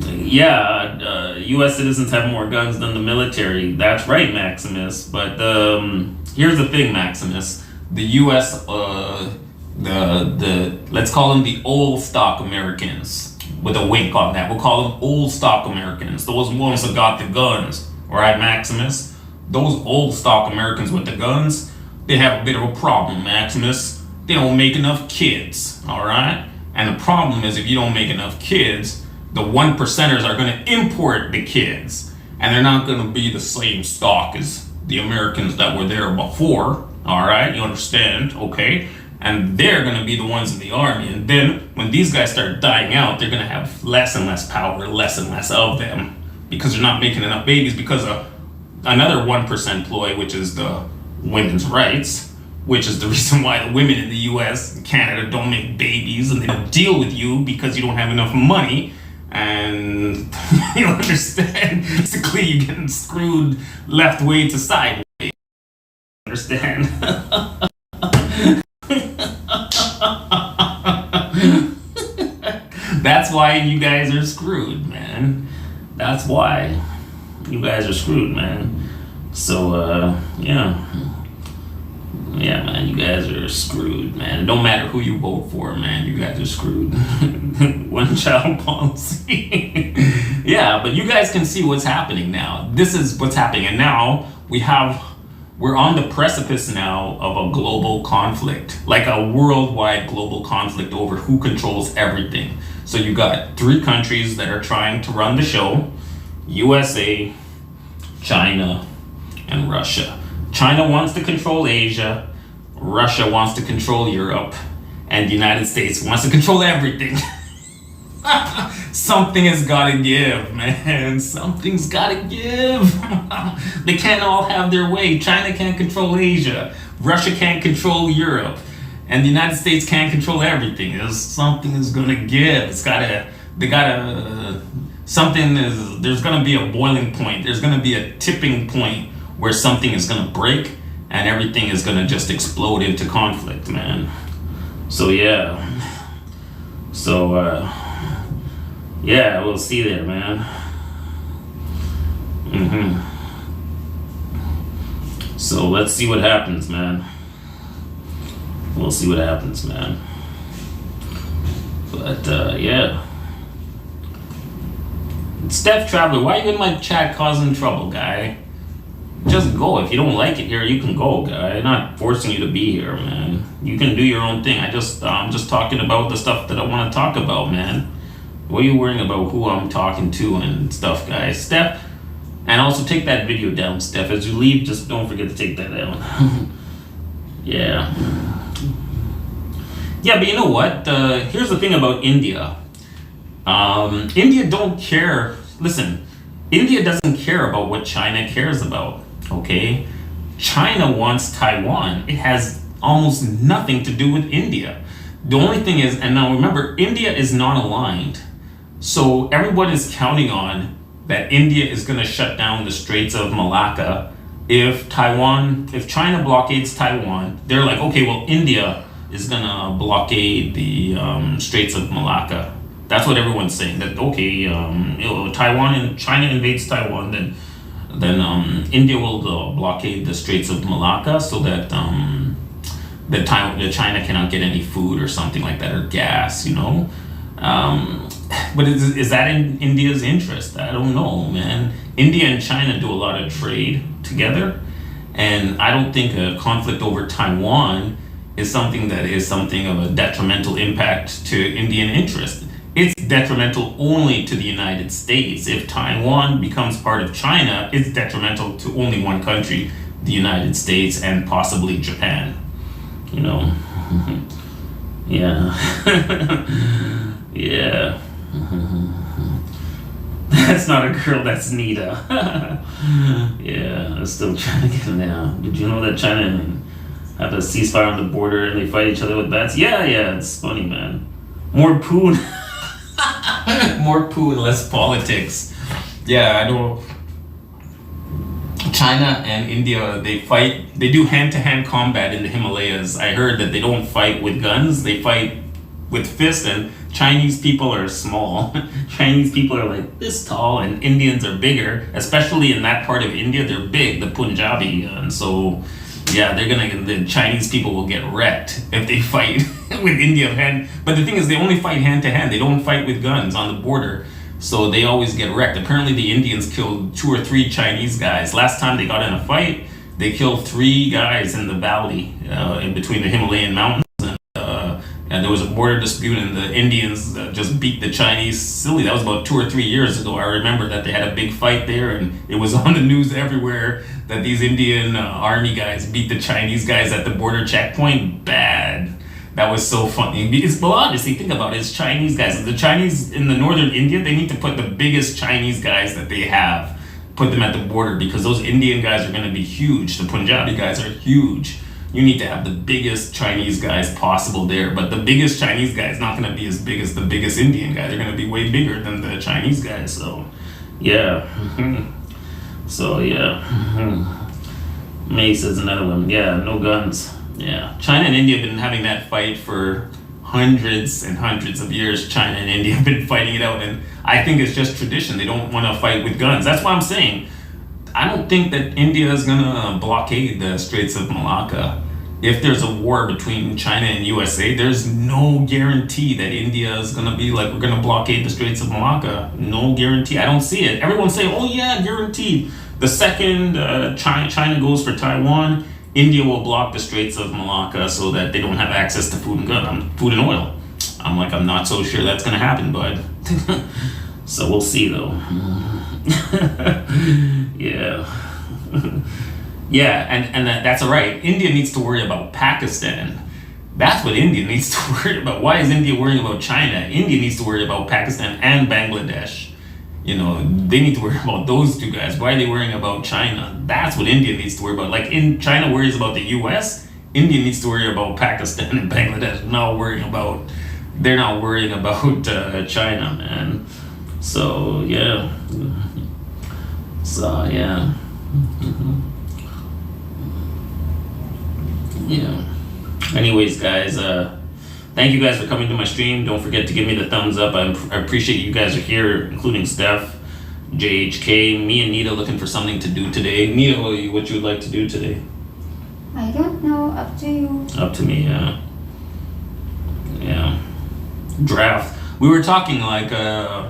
yeah, U.S. citizens have more guns than the military. That's right, Maximus. But here's the thing, Maximus. The U.S. The let's call them the old stock Americans with a wink on that. We'll call them old stock Americans. Those ones that got the guns, all right, Maximus. Those old stock Americans with the guns, they have a bit of a problem, Maximus. They don't make enough kids, all right? And the problem is if you don't make enough kids, the 1%ers are going to import the kids. And they're not going to be the same stock as the Americans that were there before, all right? You understand, okay? And they're going to be the ones in the army. And then when these guys start dying out, they're going to have less and less power, less and less of them, because they're not making enough babies, because of another 1% ploy, which is the women's rights, which is the reason why the women in the US and Canada don't make babies, and they don't deal with you because you don't have enough money. And you understand, basically you're getting screwed left way to side way. Understand? That's why you guys are screwed, man. That's why you guys are screwed, man. So, yeah. Yeah, man, you guys are screwed, man. It don't matter who you vote for, man. You guys are screwed. One child policy. Yeah, but you guys can see what's happening now. This is what's happening. And now we're on the precipice now of a global conflict, like a worldwide global conflict over who controls everything. So you got 3 countries that are trying to run the show: USA, China, and Russia. China wants to control Asia, Russia wants to control Europe, and the United States wants to control everything. Something has got to give, man. Something's got to give. They can't all have their way. China can't control Asia, Russia can't control Europe, and the United States can't control everything. Something is going to give. There's going to be a boiling point. There's going to be a tipping point where something is going to break and everything is going to just explode into conflict, man. So, yeah. So, yeah, we'll see there, man. So, let's see what happens, man. We'll see what happens, man. But, yeah. Steph Traveler, why are you in my chat causing trouble, guy? Just go. If you don't like it here, you can go, guy. I'm not forcing you to be here, man. You can do your own thing. I'm just talking about the stuff that I want to talk about, man. What are you worrying about who I'm talking to and stuff, guys? Steph, and also take that video down, Steph. As you leave, just don't forget to take that down. Yeah. Yeah, but you know what? Here's the thing about India. India don't care. Listen, India doesn't care about what China cares about, okay? China wants Taiwan. It has almost nothing to do with India. The only thing is, and now remember, India is non-aligned. So everyone is counting on that India is going to shut down the Straits of Malacca. If China blockades Taiwan, they're like, okay, well, India is going to blockade the Straits of Malacca. That's what everyone's saying. That okay, Taiwan and China invades Taiwan, then India will blockade the Straits of Malacca so that China cannot get any food or something like that, or gas, you know. But is that in India's interest? I don't know, man. India and China do a lot of trade together, and I don't think a conflict over Taiwan is something of a detrimental impact to Indian interest. It's detrimental only to the United States. If Taiwan becomes part of China, it's detrimental to only one country, the United States, and possibly Japan. You know? Yeah. Yeah. That's not a girl, that's Nita. Yeah, I'm still trying to get it now. Did you know that China have a ceasefire on the border and they fight each other with bats? Yeah, it's funny, man. More poo. More poo and less politics. Yeah, I know. China and India, they fight. They do hand-to-hand combat in the Himalayas. I heard that they don't fight with guns. They fight with fists, and Chinese people are small. Chinese people are like this tall, and Indians are bigger. Especially in that part of India, they're big, the Punjabi, and so yeah, the Chinese people will get wrecked if they fight with India hand. But the thing is, they only fight hand to hand. They don't fight with guns on the border. So they always get wrecked. Apparently the Indians killed 2 or 3 Chinese guys. Last time they got in a fight, they killed 3 guys in the valley in between the Himalayan mountains. And there was a border dispute, and the Indians just beat the Chinese silly. That was about 2 or 3 years ago. I remember that they had a big fight there, and it was on the news everywhere that these Indian army guys beat the Chinese guys at the border checkpoint bad. That was so funny. Because, well, honestly, think about it. It's Chinese guys. The Chinese in the northern India, they need to put the biggest Chinese guys that they have, put them at the border, because those Indian guys are going to be huge. The Punjabi guys are huge. You need to have the biggest Chinese guys possible there. But the biggest Chinese guy is not going to be as big as the biggest Indian guy. They're going to be way bigger than the Chinese guys. So, yeah. So, yeah. May says another one. Yeah, no guns. Yeah, China and India have been having that fight for hundreds and hundreds of years. China and India have been fighting it out, and I think it's just tradition. They don't want to fight with guns. That's why I'm saying I don't think that India is gonna blockade the Straits of Malacca. If there's a war between China and USA, there's no guarantee that India is gonna be like, we're gonna blockade the Straits of Malacca. No guarantee. I don't see it. Everyone's saying, oh yeah, guaranteed. The second China goes for Taiwan, India will block the Straits of Malacca so that they don't have access to food and oil. I'm like, I'm not so sure that's gonna happen, bud. So we'll see though. Yeah. Yeah, and that's all right. India needs to worry about Pakistan. That's what India needs to worry about. Why is India worrying about China? India needs to worry about Pakistan and Bangladesh. You know, they need to worry about those 2 guys. Why are they worrying about China? That's what India needs to worry about. Like, China worries about the US, India needs to worry about Pakistan and Bangladesh. They're not worrying about China, man. So, yeah. So, yeah. Yeah. Anyways, guys, thank you guys for coming to my stream. Don't forget to give me the thumbs up. I appreciate you guys are here, including Steph, JHK, me and Nita looking for something to do today. Nita, what you would like to do today? I don't know, up to you. Up to me, yeah. Yeah. Draft. We were talking like,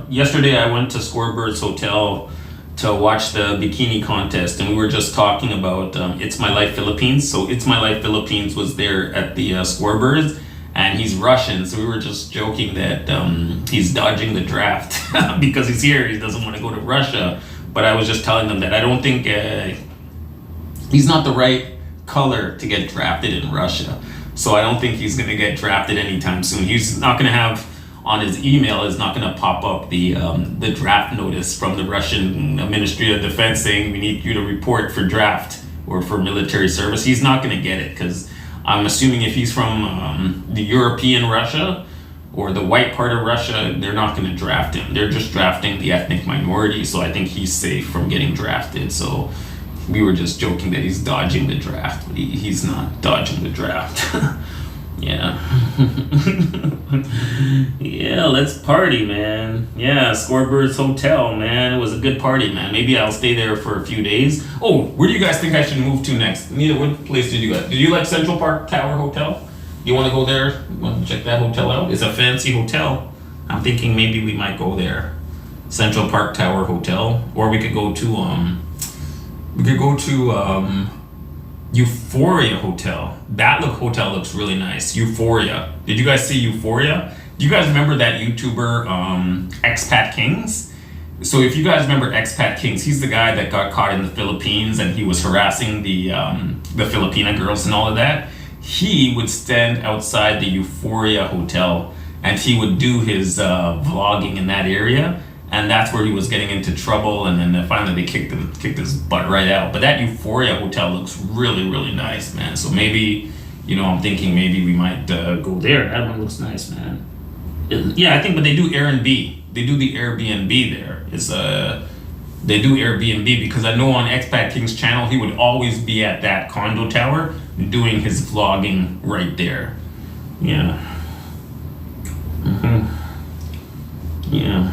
yesterday I went to Scorebirds Hotel to watch the bikini contest, and we were just talking about It's My Life Philippines. So It's My Life Philippines was there at the Scorebirds, and he's Russian, so we were just joking that he's dodging the draft because he's here, he doesn't want to go to Russia. But I was just telling them that I don't think he's not the right color to get drafted in Russia. So I don't think he's going to get drafted anytime soon. He's not going to have, on his email, is not going to pop up the draft notice from the Russian Ministry of Defense saying we need you to report for draft or for military service. He's not going to get it, because I'm assuming if he's from the European Russia or the white part of Russia, they're not going to draft him. They're just drafting the ethnic minority, so I think he's safe from getting drafted. So we were just joking that he's dodging the draft, but he's not dodging the draft. Yeah. Yeah, let's party, man. Yeah, Scorebirds Hotel, man. It was a good party, man. Maybe I'll stay there for a few days. Oh, where do you guys think I should move to next? Nita, what place did you guys? Did you like Central Park Tower Hotel? You want to go there? You want to check that hotel out? It's a fancy hotel. I'm thinking maybe we might go there. Central Park Tower Hotel. Or we could go to Euphoria Hotel. That hotel looks really nice. Euphoria. Did you guys see Euphoria? Do you guys remember that YouTuber, Expat Kings? So if you guys remember Expat Kings, he's the guy that got caught in the Philippines and he was harassing the Filipina girls and all of that. He would stand outside the Euphoria Hotel and he would do his vlogging in that area. And that's where he was getting into trouble, and then finally they kicked his butt right out. But that Euphoria Hotel looks really, really nice, man. So maybe, I'm thinking maybe we might go there. That one looks nice, man. Yeah, I think, but they do Airbnb. They do the Airbnb there. It's they do Airbnb, because I know on Expat King's channel he would always be at that condo tower doing his vlogging right there. Yeah. Yeah.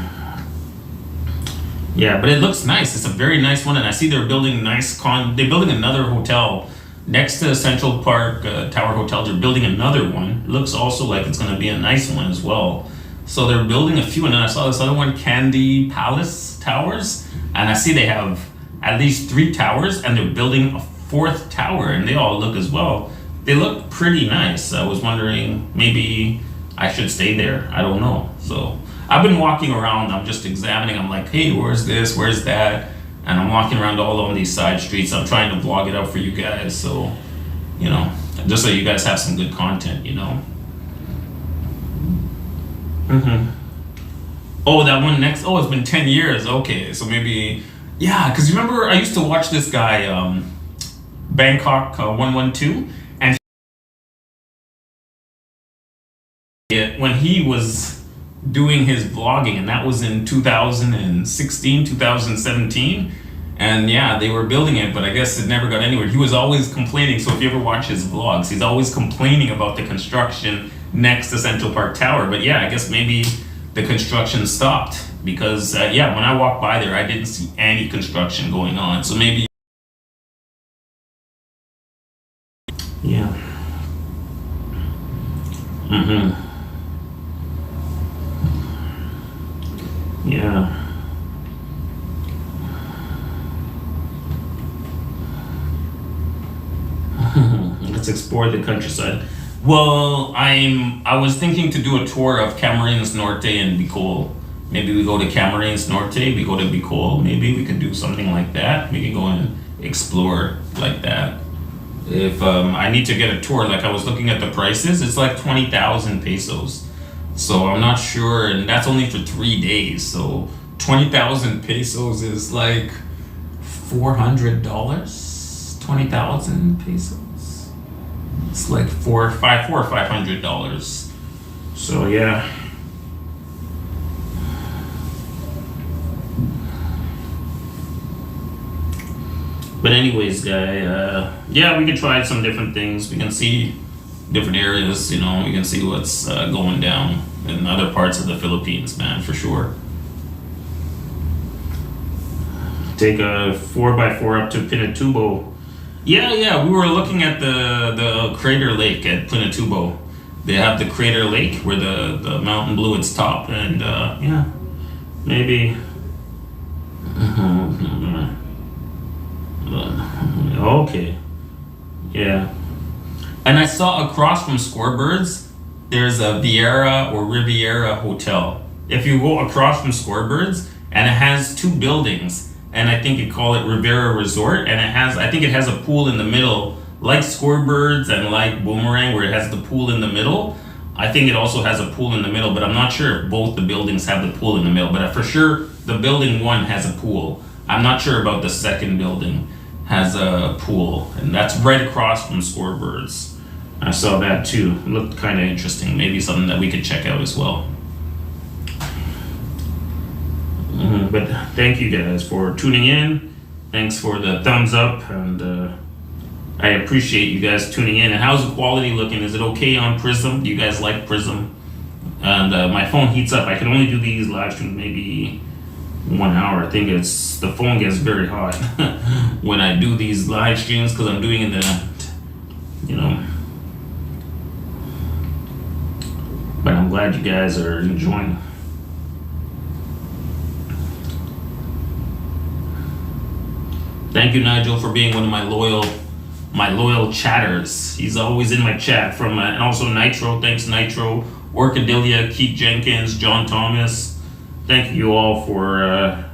Yeah, but it looks nice. It's a very nice one, and I see they're building they're building another hotel next to Central Park Tower Hotel. They're building another one. It looks also like it's going to be a nice one as well. So they're building a few, and then I saw this other one, Candy Palace Towers, and I see they have at least 3 towers, and they're building a 4th tower, and they all look as well. They look pretty nice. I was wondering maybe I should stay there. I don't know. So I've been walking around. I'm just examining. I'm like, hey, where's this? Where's that? And I'm walking around all on these side streets. I'm trying to vlog it up for you guys. So, you know, just so you guys have some good content, you know. Oh, that one next. Oh, it's been 10 years. Okay, so maybe, yeah, because remember I used to watch this guy, Bangkok 112, and when he was doing his vlogging, and that was in 2016, 2017, and yeah, they were building it, but I guess it never got anywhere. He was always complaining. So if you ever watch his vlogs, he's always complaining about the construction next to Central Park Tower. But yeah, I guess maybe the construction stopped, because yeah, when I walked by there, I didn't see any construction going on. So maybe, yeah. Yeah. Let's explore the countryside. Well, I was thinking to do a tour of Camarines Norte and Bicol. Maybe we go to Camarines Norte, we go to Bicol. Maybe we could do something like that. We can go and explore like that. If I need to get a tour, like I was looking at the prices, it's like 20,000 pesos. So I'm not sure, and that's only for 3 days. So 20,000 pesos is like $400. 20,000 pesos. It's like $400 or $500. So yeah. But anyways, guy, yeah, we can try some different things. We can see different areas, you know. We can see what's going down in other parts of the Philippines, man, for sure. Take a 4x4 up to Pinatubo. Yeah, we were looking at the Crater Lake at Pinatubo. They have the Crater Lake where the mountain blew its top, and yeah, maybe. Okay, yeah. And I saw across from Scorebirds, there's a Vieira or Riviera Hotel. If you go across from Scorebirds, and it has 2 buildings, and I think you call it Riviera Resort, and I think it has a pool in the middle, like Scorebirds and like Boomerang, where it has the pool in the middle. I think it also has a pool in the middle, but I'm not sure if both the buildings have the pool in the middle. But for sure, the building 1 has a pool. I'm not sure about the second building has a pool, and that's right across from Scorebirds. I saw that too. It looked kind of interesting. Maybe something that we could check out as well. But thank you guys for tuning in. Thanks for the thumbs up, and I appreciate you guys tuning in. And how's the quality looking? Is it okay on Prism? Do you guys like Prism? And my phone heats up. I can only do these live streams maybe 1 hour. I think the phone gets very hot when I do these live streams, because I'm doing it you know. But I'm glad you guys are enjoying. Thank you, Nigel, for being one of my loyal chatters. He's always in my chat. And also Nitro. Thanks, Nitro. Orchidelia, Keith Jenkins, John Thomas. Thank you all for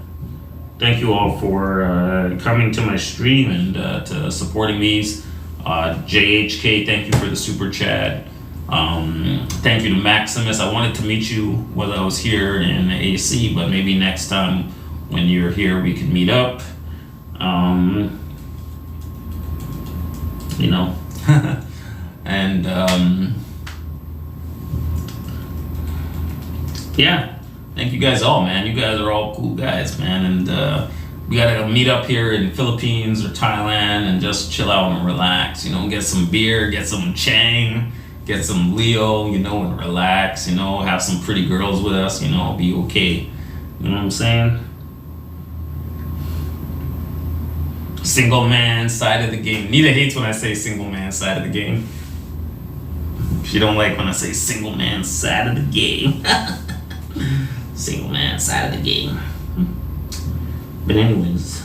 coming to my stream and to supporting these. JHK, thank you for the super chat. Thank you to Maximus. I wanted to meet you while I was here in AC, but maybe next time when you're here we can meet up. You know. And yeah. Thank you guys all, man. You guys are all cool guys, man. And We gotta meet up here in Philippines or Thailand and just chill out and relax. You know, get some beer, get some Chang, get some Leo. You know, and relax. You know, have some pretty girls with us. You know, be okay. You know what I'm saying? Single man side of the game. Nita hates when I say single man side of the game. She don't like when I say single man side of the game. Single man side of the game. But anyways.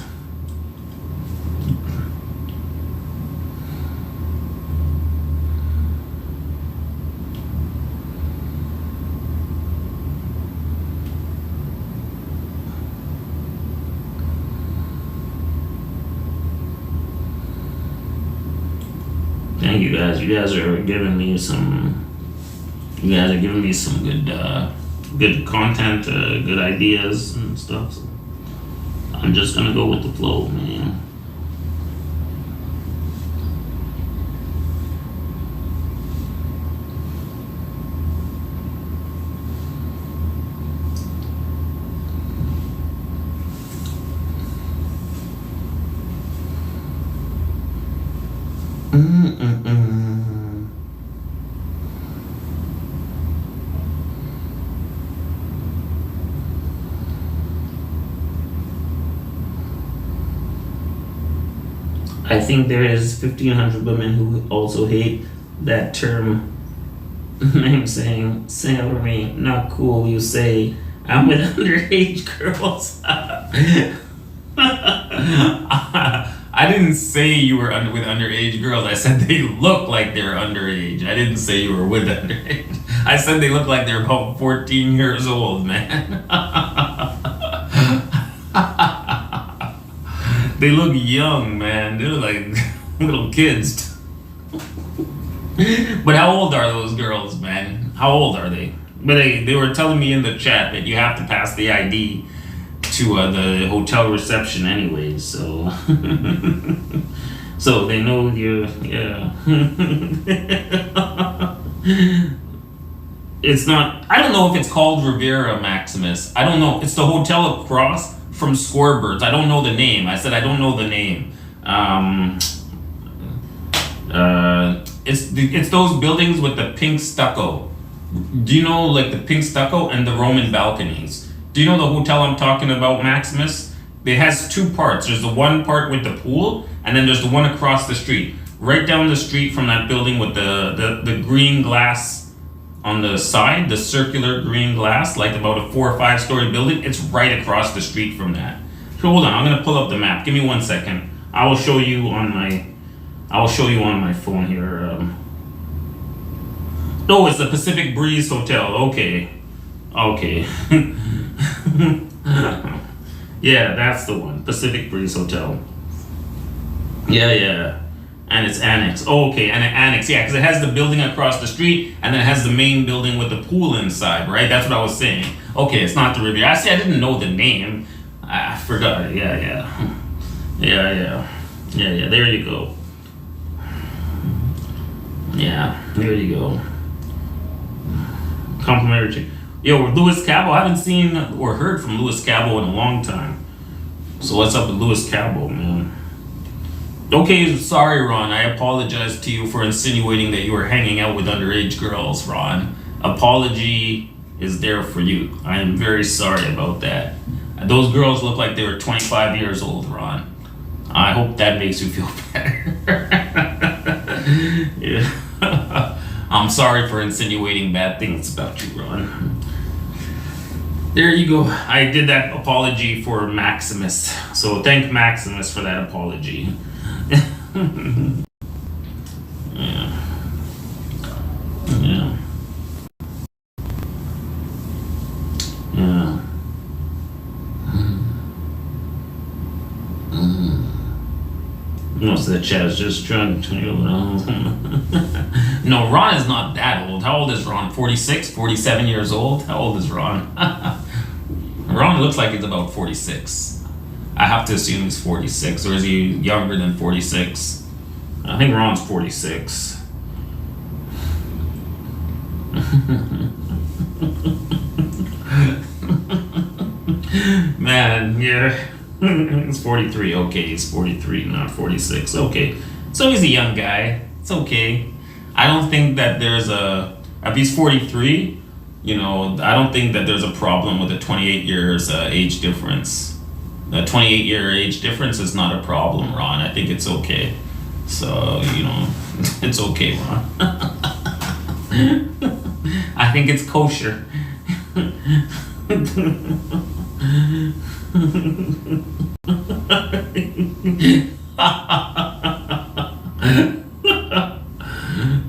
Thank you guys. You guys are giving me some. You guys are giving me some good content, good ideas and stuff. So I'm just gonna go with the flow, man. I think there is 1,500 women who also hate that term. I'm saying, salary, not cool. You say, I'm with underage girls. I didn't say you were with underage girls. I said they look like they're underage. I didn't say you were with underage. I said they look like they're about 14 years old, man. They look young, man. They look like little kids. But how old are those girls, man? How old are they? But they were telling me in the chat that you have to pass the ID to the hotel reception anyways, so so they know you. Yeah. It's not. I don't know if it's called Riviera Maximus. I don't know. It's the hotel across from Scorebirds. I don't know the name. I said I don't know the name. It's those buildings with the pink stucco. Do you know, like, the pink stucco and the Roman balconies? Do you know the hotel I'm talking about, Maximus? It has two parts. There's the one part with the pool, and then there's the one across the street. Right down the street from that building with the green glass on the side, the circular green glass, like about a 4 or 5 story building. It's right across the street from that. So hold on, I'm gonna pull up the map. Give me 1 second. I will show you on my phone here. Oh, it's the Pacific Breeze Hotel. Okay. Yeah, that's the one. Pacific Breeze Hotel. Yeah. And it's annex. Oh, okay, and an annex. Yeah, because it has the building across the street, and then it has the main building with the pool inside, right? That's what I was saying. Okay, it's not the Riviera. I didn't know the name. I forgot. Yeah. There you go. Yeah, there you go. Complimentary chicken. Yo, Louis Cabo. I haven't seen or heard from Louis Cabo in a long time. So what's up with Louis Cabo, man? Okay, sorry, Ron. I apologize to you for insinuating that you were hanging out with underage girls, Ron. Apology is there for you. I am very sorry about that. Those girls look like they were 25 years old, Ron. I hope that makes you feel better. Yeah. I'm sorry for insinuating bad things about you, Ron. There you go. I did that apology for Maximus. So thank Maximus for that apology. Yeah. Most of the chat is just trying to No, Ron is not that old. How old is Ron? 46, 47 years old? How old is Ron? Ron looks like he's about 46. I have to assume he's 46, or is he younger than 46? I think Ron's 46. Man, yeah. He's 43. Okay, he's 43, not 46. Okay, so he's a young guy. It's okay. I don't think that there's a. If he's 43, you know, I don't think that there's a problem with a 28 years age difference. A 28-year age difference is not a problem, Ron. I think it's okay. So, you know, it's okay, Ron. I think it's kosher.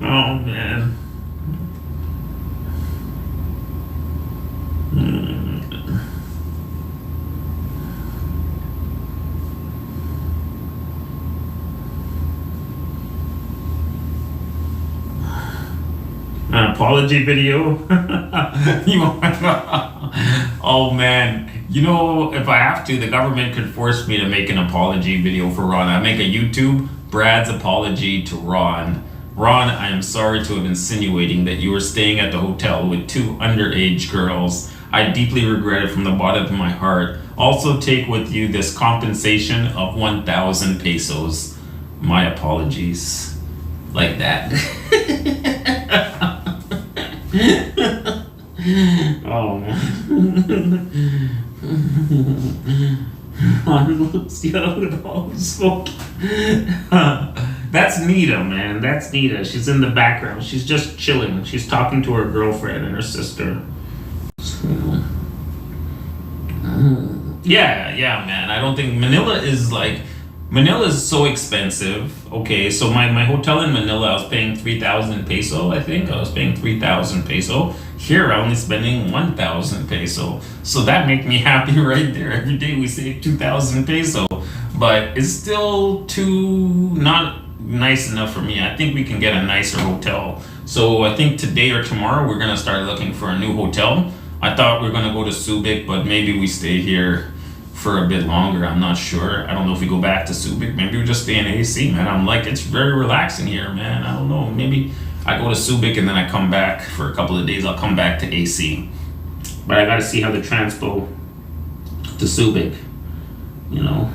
Oh, man. An apology video. Oh man, you know, if I have to, the government could force me to make an apology video for Ron. I make a YouTube Brad's apology to Ron. Ron, I am sorry to have insinuating that you were staying at the hotel with 2 underage girls. I deeply regret it from the bottom of my heart. Also take with you this compensation of 1,000 pesos. My apologies. Like that. Oh man. That's Nita, man. That's Nita. She's in the background. She's just chilling. She's talking to her girlfriend and her sister. Yeah, man. I don't think Manila is so expensive. Okay, so my hotel in Manila, I was paying 3,000 peso, I think. I was paying 3,000 peso. Here, I'm only spending 1,000 peso. So that makes me happy right there. Every day we save 2,000 peso. But it's still not nice enough for me. I think we can get a nicer hotel. So I think today or tomorrow, we're going to start looking for a new hotel. I thought we were going to go to Subic, but maybe we stay here for a bit longer. I'm not sure. I don't know if we go back to Subic. Maybe we just stay in AC, man. I'm like, it's very relaxing here, man. I don't know. Maybe I go to Subic and then I come back for a couple of days. I'll come back to AC. But I gotta see how the transpo to Subic, you know.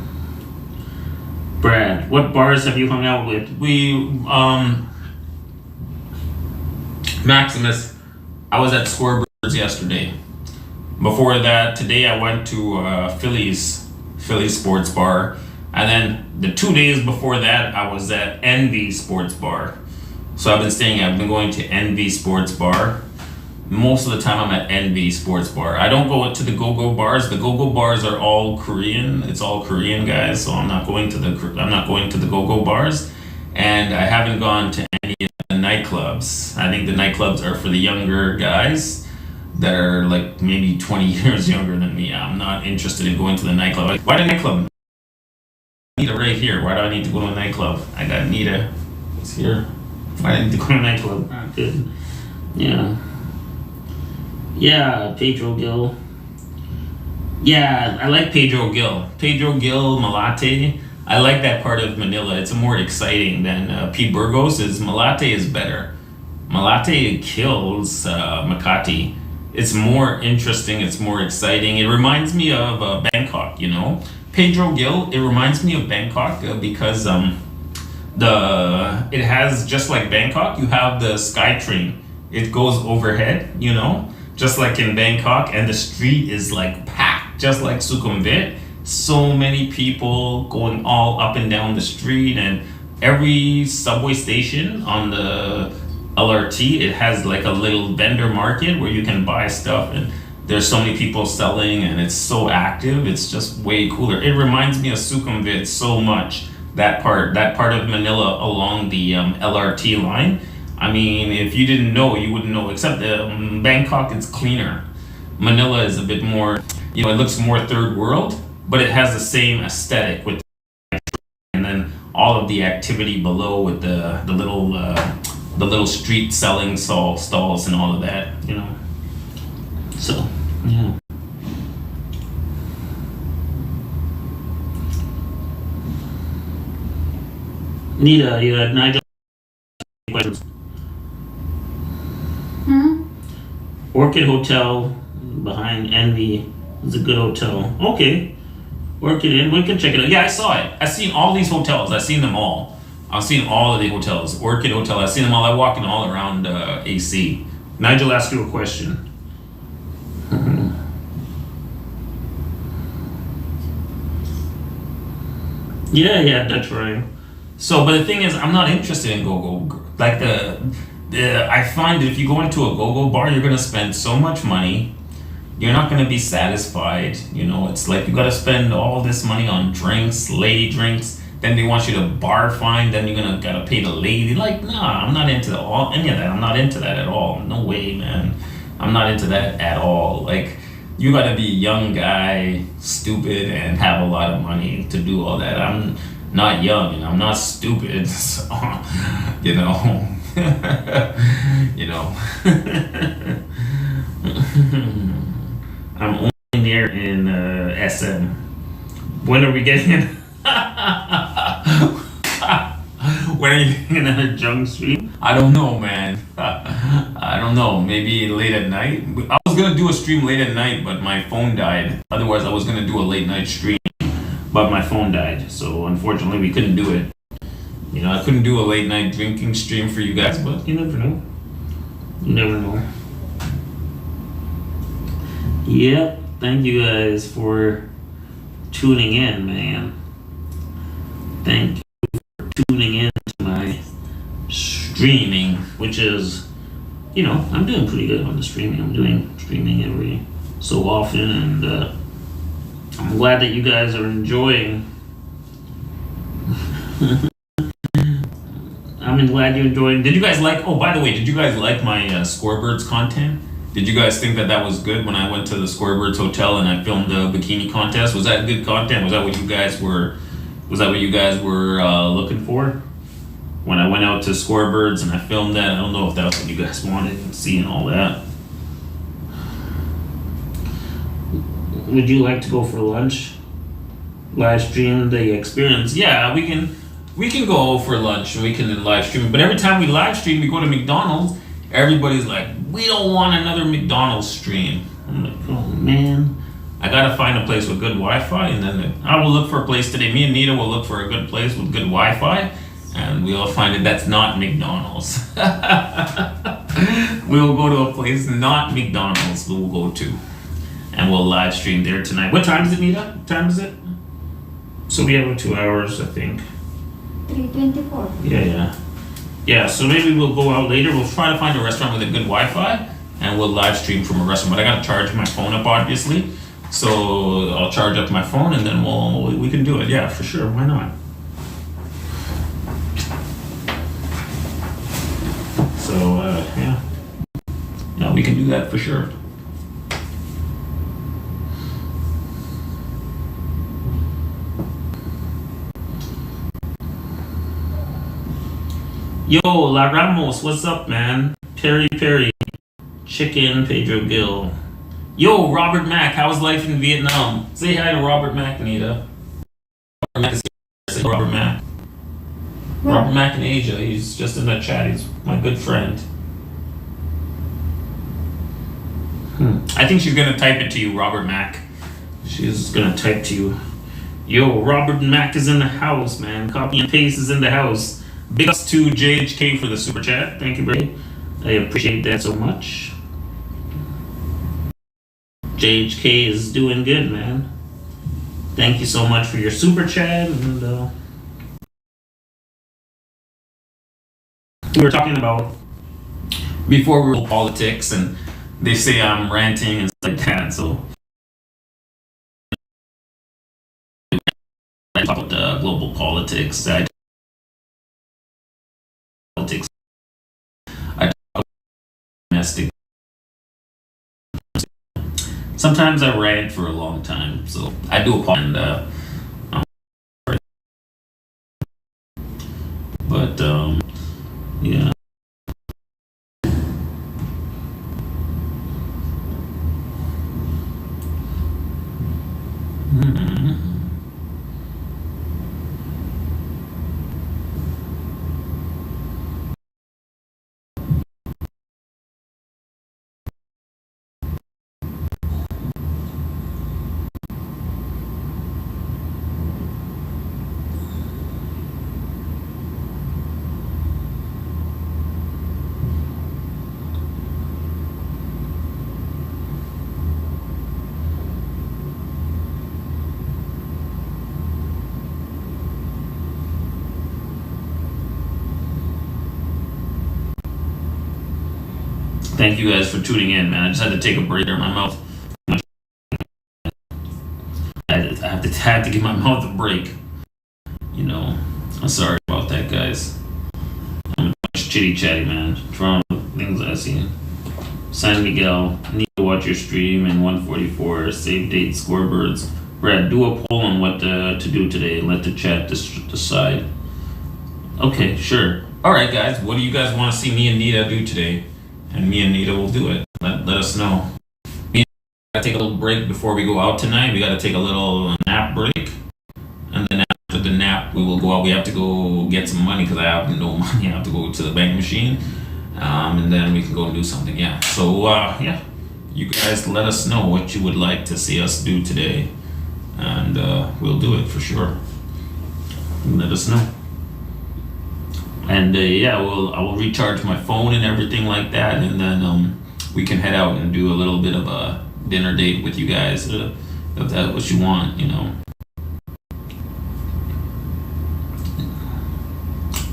Brad, what bars have you hung out with? Maximus, I was at Squarebirds yesterday. Before that, today I went to Phillies Sports Bar. And then the 2 days before that, I was at Envy Sports Bar. So I've been going to Envy Sports Bar. Most of the time I'm at Envy Sports Bar. I don't go to the go-go bars. The go-go bars are all Korean. It's all Korean guys, so I'm not going to the go-go bars. And I haven't gone to any of the nightclubs. I think the nightclubs are for the younger guys that are like maybe 20 years younger than me. I'm not interested in going to the nightclub. Like, why the nightclub? Nita right here. Why do I need to go to a nightclub? I got Nita. It's here. Why do I need to go to a nightclub? Good. Yeah. Yeah, Pedro Gil. Yeah, I like Pedro Gil. Pedro Gil, Malate. I like that part of Manila. It's more exciting than P. Burgos. Malate is better. Malate kills Makati. It's more interesting. It's more exciting. It reminds me of Bangkok, you know. Pedro Gil, it reminds me of Bangkok because it has, just like Bangkok, you have the SkyTrain. It goes overhead, you know, just like in Bangkok, and the street is like packed, just like Sukhumvit. So many people going all up and down the street, and every subway station on the LRT, it has like a little vendor market where you can buy stuff, and there's so many people selling, and it's so active. It's just way cooler. It reminds me of Sukhumvit so much. That part of Manila along the LRT line. I mean, if you didn't know, you wouldn't know. Except Bangkok, it's cleaner. Manila is a bit more, you know, it looks more third world, but it has the same aesthetic with, and then all of the activity below with the little street selling stalls and all of that, you know. So, yeah. Nita, you had Nigel questions. Orchid Hotel behind Envy is a good hotel. Okay. Orchid Inn. We can check it out. Yeah, I saw it. I've seen all these hotels. I've seen them all. I've seen all of the hotels. Orchid Hotel. I've seen them all. I'm walking all around AC. Nigel asked you a question. Yeah, that's right. So, but the thing is, I'm not interested in go-go. Like I find that if you go into a go-go bar, you're gonna spend so much money. You're not gonna be satisfied. You know, it's like you gotta spend all this money on drinks, lady drinks. Then they want you to bar fine. Then you're gonna gotta pay the lady. Like, nah, I'm not into any of that. I'm not into that at all. No way, man. I'm not into that at all. Like, you gotta be a young guy, stupid, and have a lot of money to do all that. I'm not young and I'm not stupid, so, you know, you know. I'm only there in SM. When are we getting in? When are you getting another junk stream? I don't know, man. I don't know. Maybe late at night. I was gonna do a stream late at night, but my phone died. Otherwise, I was gonna do a late night stream, but my phone died. So unfortunately, we couldn't do it. You know, I couldn't do a late night drinking stream for you guys, but you never know. You never know. Yep. Thank you guys for tuning in, man. Thank you for tuning in to my streaming, which is, you know, I'm doing pretty good on the streaming. I'm doing streaming every so often, and I'm glad that you guys are enjoying. I'm glad you're enjoying. Did you guys like? Oh, by the way, did you guys like my Scorebirds content? Did you guys think that was good when I went to the Scorebirds Hotel and I filmed the bikini contest? Was that good content? Was that what you guys were? Was that what you guys were looking for? When I went out to Scorebirds and I filmed that, I don't know if that's what you guys wanted to see and all that. Would you like to go for lunch? Live stream the experience? Yeah, we can go for lunch and we can live stream. But every time we live stream, we go to McDonald's. Everybody's like, we don't want another McDonald's stream. I'm like, oh man, I gotta find a place with good Wi-Fi, and then I will look for a place today. Me and Nita will look for a good place with good Wi-Fi, and we'll find it that's not McDonald's. We will go to a place not McDonald's. We'll go to, and we'll live stream there tonight. What time is it, Nita? What time is it? So we have 2 hours, I think. 3:24. Yeah, so maybe we'll go out later. We'll try to find a restaurant with a good Wi-Fi, and we'll live stream from a restaurant. But I gotta charge my phone up, obviously. So I'll charge up my phone, and then we can do it. Yeah, for sure. Why not? So yeah, we can do that for sure. Yo, La Ramos, what's up, man? Perry, Chicken, Pedro Gill. Yo, Robert Mack, how's life in Vietnam? Say hi to Robert Mack, Nita. Robert Mack is here. Say Robert Mack. Robert Mack in Asia, he's just in the chat. He's my good friend. I think she's gonna type it to you, Robert Mack. She's gonna type to you. Yo, Robert Mack is in the house, man. Copy and paste is in the house. Big ups to JHK for the super chat. Thank you, Ray. I appreciate that so much. JHK is doing good, man. Thank you so much for your super chat. And we were talking about before we were politics, and they say I'm ranting and stuff like that. So I talk about global politics. I talk about domestic. Sometimes I rant for a long time, so I do apologize. But yeah. Thank you guys for tuning in, man. I just had to take a break there. My mouth. I have to give my mouth a break. You know, I'm sorry about that, guys. I'm much chitty chatty, man. From things I see. San Miguel, need to watch your stream in 144. Save date, scorebirds. Brad, do a poll on what to do today. Let the chat decide. Okay, sure. All right, guys. What do you guys want to see me and Nita do today? And me and Nita will do it. Let us know. We gotta take a little break before we go out tonight. We gotta take a little nap break, and then after the nap, we will go out. We have to go get some money because I have no money. I have to go to the bank machine, and then we can go and do something. Yeah. So yeah, you guys let us know what you would like to see us do today, and we'll do it for sure. Let us know. And yeah, I will recharge my phone and everything like that, and then we can head out and do a little bit of a dinner date with you guys, if that's what you want, you know.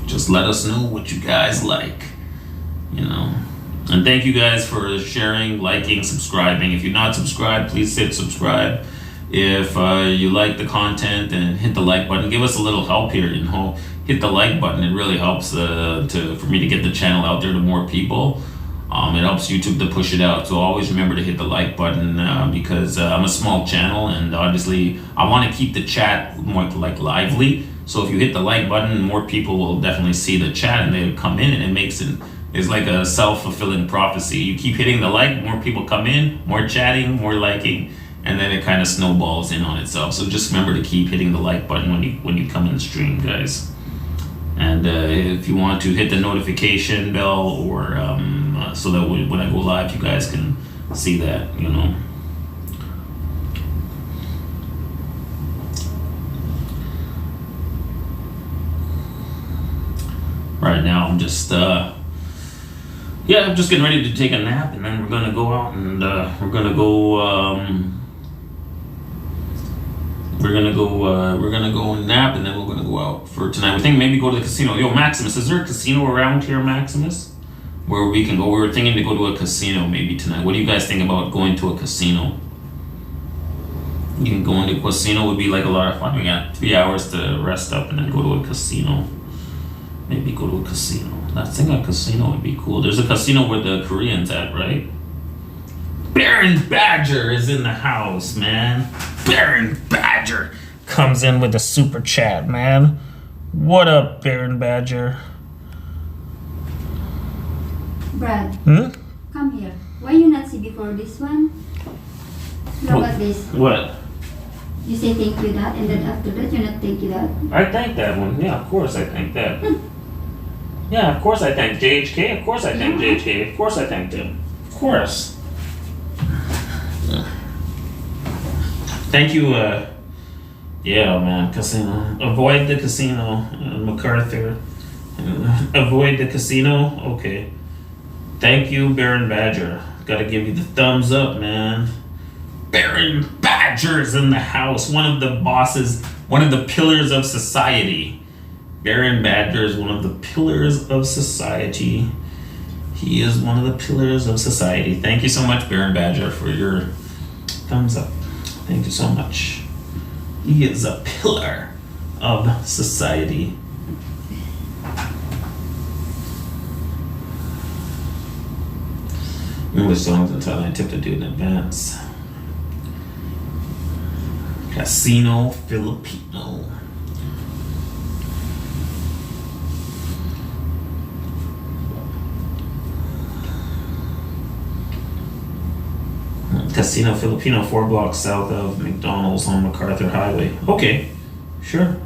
Just let us know what you guys like, you know. And thank you guys for sharing, liking, subscribing. If you're not subscribed, please hit subscribe. If you like the content, and hit the like button. Give us a little help here, you know. Hit the like button. It really helps for me to get the channel out there to more people. It helps YouTube to push it out. So always remember to hit the like button because I'm a small channel, and obviously I want to keep the chat more like lively. So if you hit the like button, more people will definitely see the chat and they'll come in, and it makes it. It's like a self-fulfilling prophecy. You keep hitting the like, more people come in, more chatting, more liking, and then it kind of snowballs in on itself. So just remember to keep hitting the like button when you come in the stream, guys. And if you want to hit the notification bell, or so that when I go live, you guys can see that, you know. Right now, I'm just I'm just getting ready to take a nap, and then we're gonna go out and we're gonna go and nap, and then we're gonna go out for tonight. We think maybe go to the casino. Yo, Maximus, is there a casino around here, Maximus, where we can go? We were thinking to go to a casino maybe tonight. What do you guys think about going to a casino? You can go into a casino, would be like a lot of fun. We got 3 hours to rest up and then go to a casino. Maybe go to a casino. I think a casino would be cool. There's a casino where the Koreans at, right? Baron Badger is in the house, man. Baron Badger comes in with a super chat, man. What up, Baron Badger? Brad, come here. Why you not see before this one? Look at this. What? You say thank you that, and then after that you not thank you that. I thank that one. Yeah, of course I thank that. Yeah, of course I thank JHK. Of course I thank JHK. Of course I thanked him. Of course. Thank you, yeah, man, casino. Avoid the casino, MacArthur. Avoid the casino? Okay. Thank you, Baron Badger. Gotta give you the thumbs up, man. Baron Badger's in the house. One of the bosses, one of the pillars of society. Baron Badger is one of the pillars of society. He is one of the pillars of society. Thank you so much, Baron Badger, for your thumbs up. Thank you so much. He is a pillar of society. English songs in Thailand, tip to do in advance. Casino Filipino. Casino Filipino, 4 blocks south of McDonald's on MacArthur Highway. Okay, sure.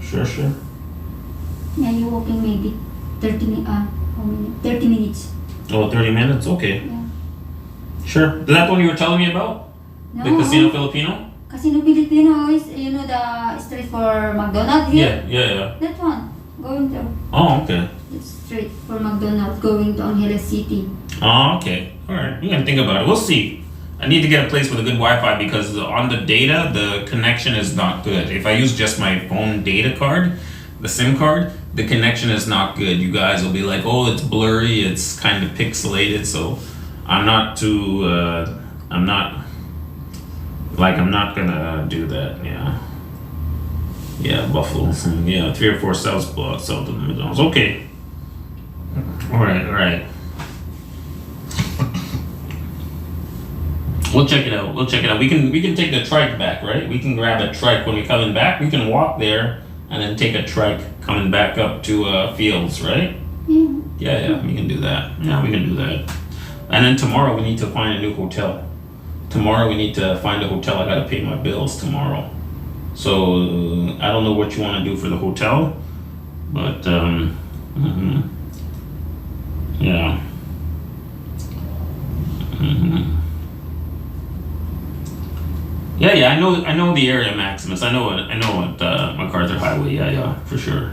Yeah, you're walking maybe 30 minutes. Oh, 30 minutes? Okay. Yeah. Sure. Is that the one you were telling me about? No. The Casino Filipino? Casino Filipino is, you know, the street for McDonald's here? Yeah. That one. Going to. Oh, okay. It's straight for McDonald's going to Angeles City. Oh, okay. Alright. You can think about it. We'll see. I need to get a place with a good Wi-Fi because on the data, the connection is not good. If I use just my phone data card, the SIM card, the connection is not good. You guys will be like, oh, it's blurry, it's kind of pixelated. So I'm not too. I'm not gonna do that. Yeah. Yeah, Buffalo. Yeah, 3 or 4 south of the McDonald's. Okay. All right. All right. We'll check it out. We'll check it out. We can take the trike back, right? We can grab a trike when we're coming back. We can walk there and then take a trike coming back up to Fields, right? Yeah. Yeah, we can do that. Yeah, we can do that. And then tomorrow we need to find a new hotel. Tomorrow we need to find a hotel. I gotta pay my bills tomorrow. So I don't know what you want to do for the hotel, but yeah. Yeah, I know the area, Maximus. I know it, MacArthur Highway. Yeah, for sure.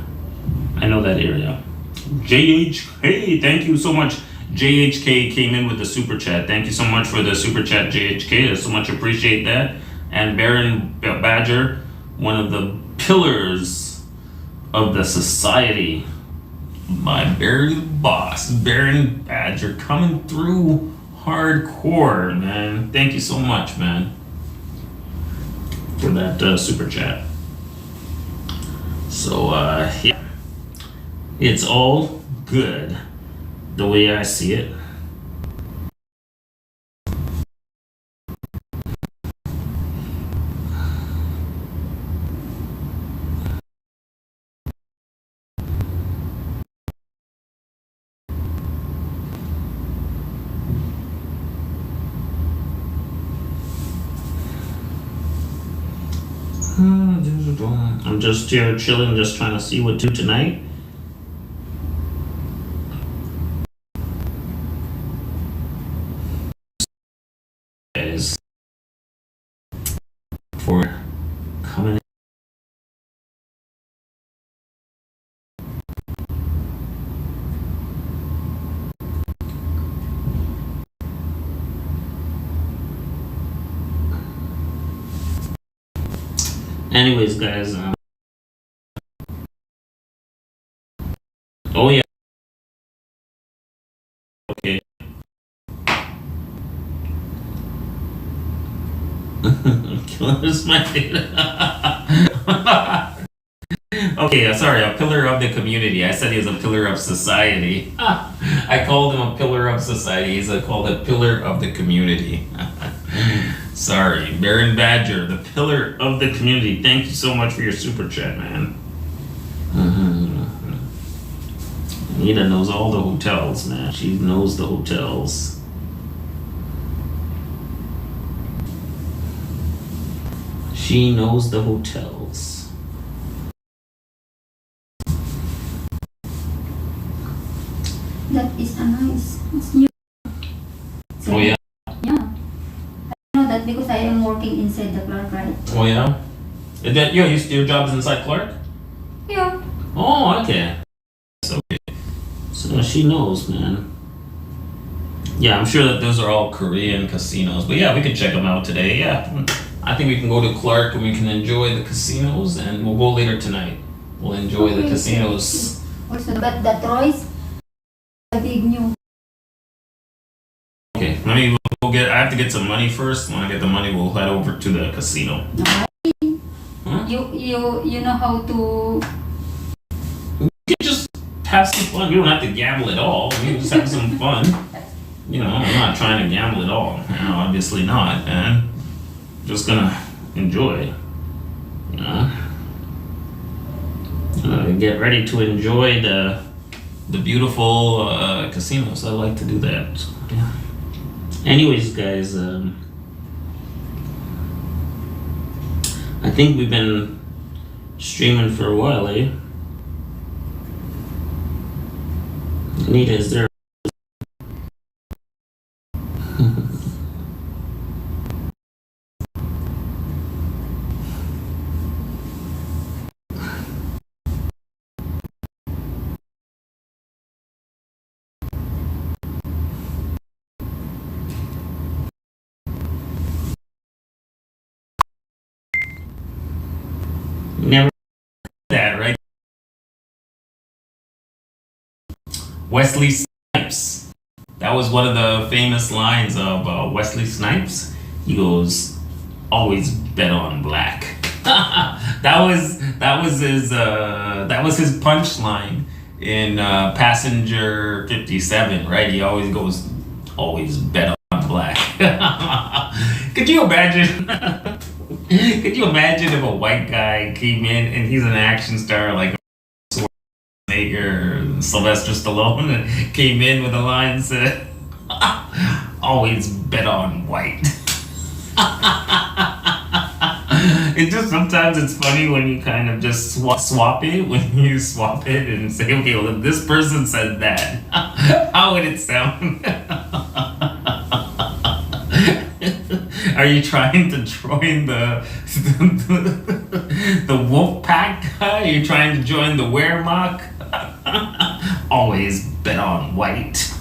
I know that area. JHK, thank you so much. JHK came in with the super chat. Thank you so much for the super chat, JHK. I so much appreciate that. And Baron Badger, one of the pillars of the society. My Barry boss, Baron Badger, coming through hardcore, man. Thank you so much, man, for that super chat. So yeah, it's all good the way I see it. I'm just here chilling, just trying to see what to do tonight. Guys, for coming. Anyways, guys. Oh yeah. Okay. Killer's my favorite. Okay, sorry, a pillar of the community. I said he was a pillar of society. I called him a pillar of society. He's called a pillar of the community. Sorry, Baron Badger, the pillar of the community. Thank you so much for your super chat, man. Nita knows all the hotels, man. She knows the hotels. She knows the hotels. That is a nice. It's new. Oh yeah. Yeah. I know that because I am working inside the Clark, right? Oh yeah. Is that your job is inside Clark? Yeah. Oh, okay. Okay. So she knows, man. Yeah, I'm sure that those are all Korean casinos. But yeah, we can check them out today. Yeah. I think we can go to Clark and we can enjoy the casinos, and we'll go later tonight. We'll enjoy the casinos. Also, but the Troy's a big new. Okay, let me go get. I have to get some money first. When I get the money, we'll head over to the casino. Huh? You know how to. We can just have some fun. We don't have to gamble at all. We can just have some fun. You know, I'm not trying to gamble at all. You know, obviously not, man. Just gonna enjoy. You know, get ready to enjoy the beautiful casinos. I like to do that. So, yeah. Anyways, guys, I think we've been streaming for a while, eh? Anita, is there? Never that, right? Wesley Snipes. That was one of the famous lines of Wesley Snipes. He goes, "Always bet on black." that was his punchline in Passenger 57, right? He always goes, "Always bet on black." Could you imagine? Could you imagine if a white guy came in and he's an action star like Schwarzenegger or Sylvester Stallone and came in with a line that said, "Always bet on white." It just sometimes it's funny when you kind of just swap it and say, okay, well if this person said that, how would it sound? Are you trying to join the wolf pack? Are you trying to join the Wehrmacht? Always bet on white.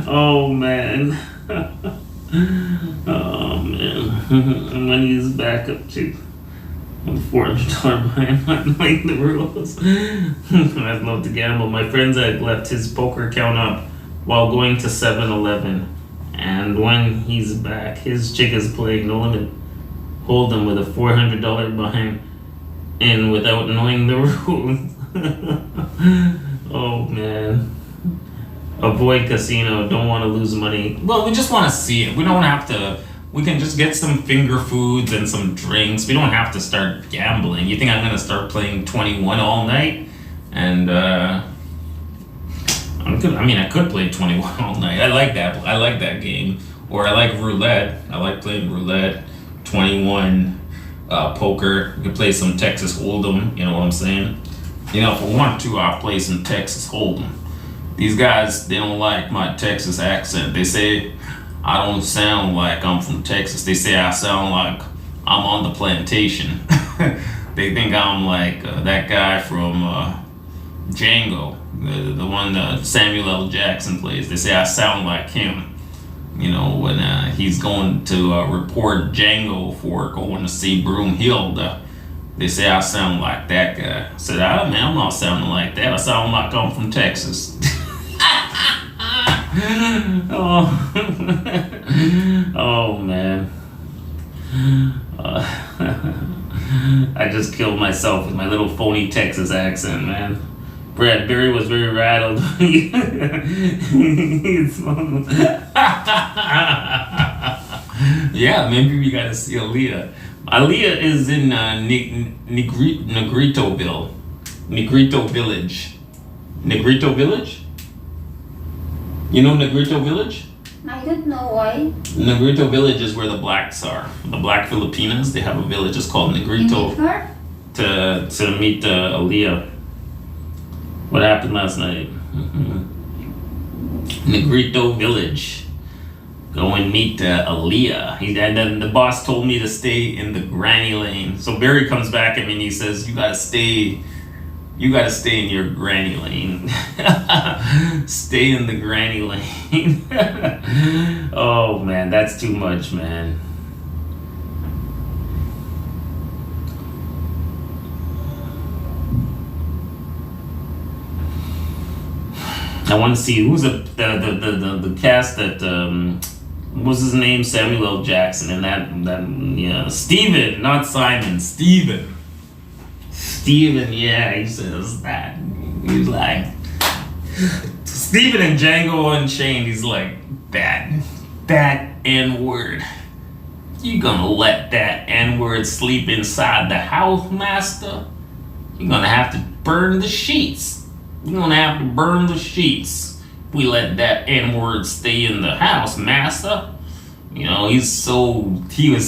Oh man. Oh man. Money's back up to $400 behind not knowing the rules. I'd love to gamble. My friends had left his poker account up while going to 7-Eleven. And when he's back, his chick is playing No Limit Hold'em with a $400 behind in without knowing the rules. Oh man. Avoid casino, don't want to lose money. Well, we just want to see it. We don't have to, we can just get some finger foods and some drinks. We don't have to start gambling. You think I'm going to start playing 21 all night? And, I could play 21 all night. I like that game. Or I like roulette. I like playing roulette, 21, poker. We could play some Texas Hold'em, you know what I'm saying? You know, if I want to, I'll play some Texas Hold'em. These guys, they don't like my Texas accent. They say I don't sound like I'm from Texas. They say I sound like I'm on the plantation. They think I'm like that guy from Django, the one Samuel L. Jackson plays. They say I sound like him. You know, when he's going to report Django for going to see Broomhild. They say I sound like that guy. I said, man, I'm not sounding like that. I sound like I'm from Texas. Oh, oh man. I just killed myself with my little phony Texas accent, man. Bradbury was very rattled. Yeah, maybe we gotta see Aaliyah. Aaliyah is in Negritoville. Negrito Village. Negrito Village? You know Negrito Village? I don't know why. Negrito Village is where the blacks are. The black Filipinas, they have a village. It's called Negrito. You meet her? To meet Aaliyah. What happened last night? Negrito Village. Go and meet Aaliyah. And then the boss told me to stay in the granny lane. So Barry comes back at me and he says, you gotta stay in your granny lane. Stay in the granny lane. Oh man, that's too much, man. I want to see who's the cast that what was his name? Samuel L. Jackson and that Steven, not Simon, Steven, yeah, he says that. He's like Steven and Django Unchained, he's like that N-word. You gonna let that N-word sleep inside the house, master? You're gonna have to burn the sheets. You're gonna have to burn the sheets. We let that N-word stay in the house, master. You know, he was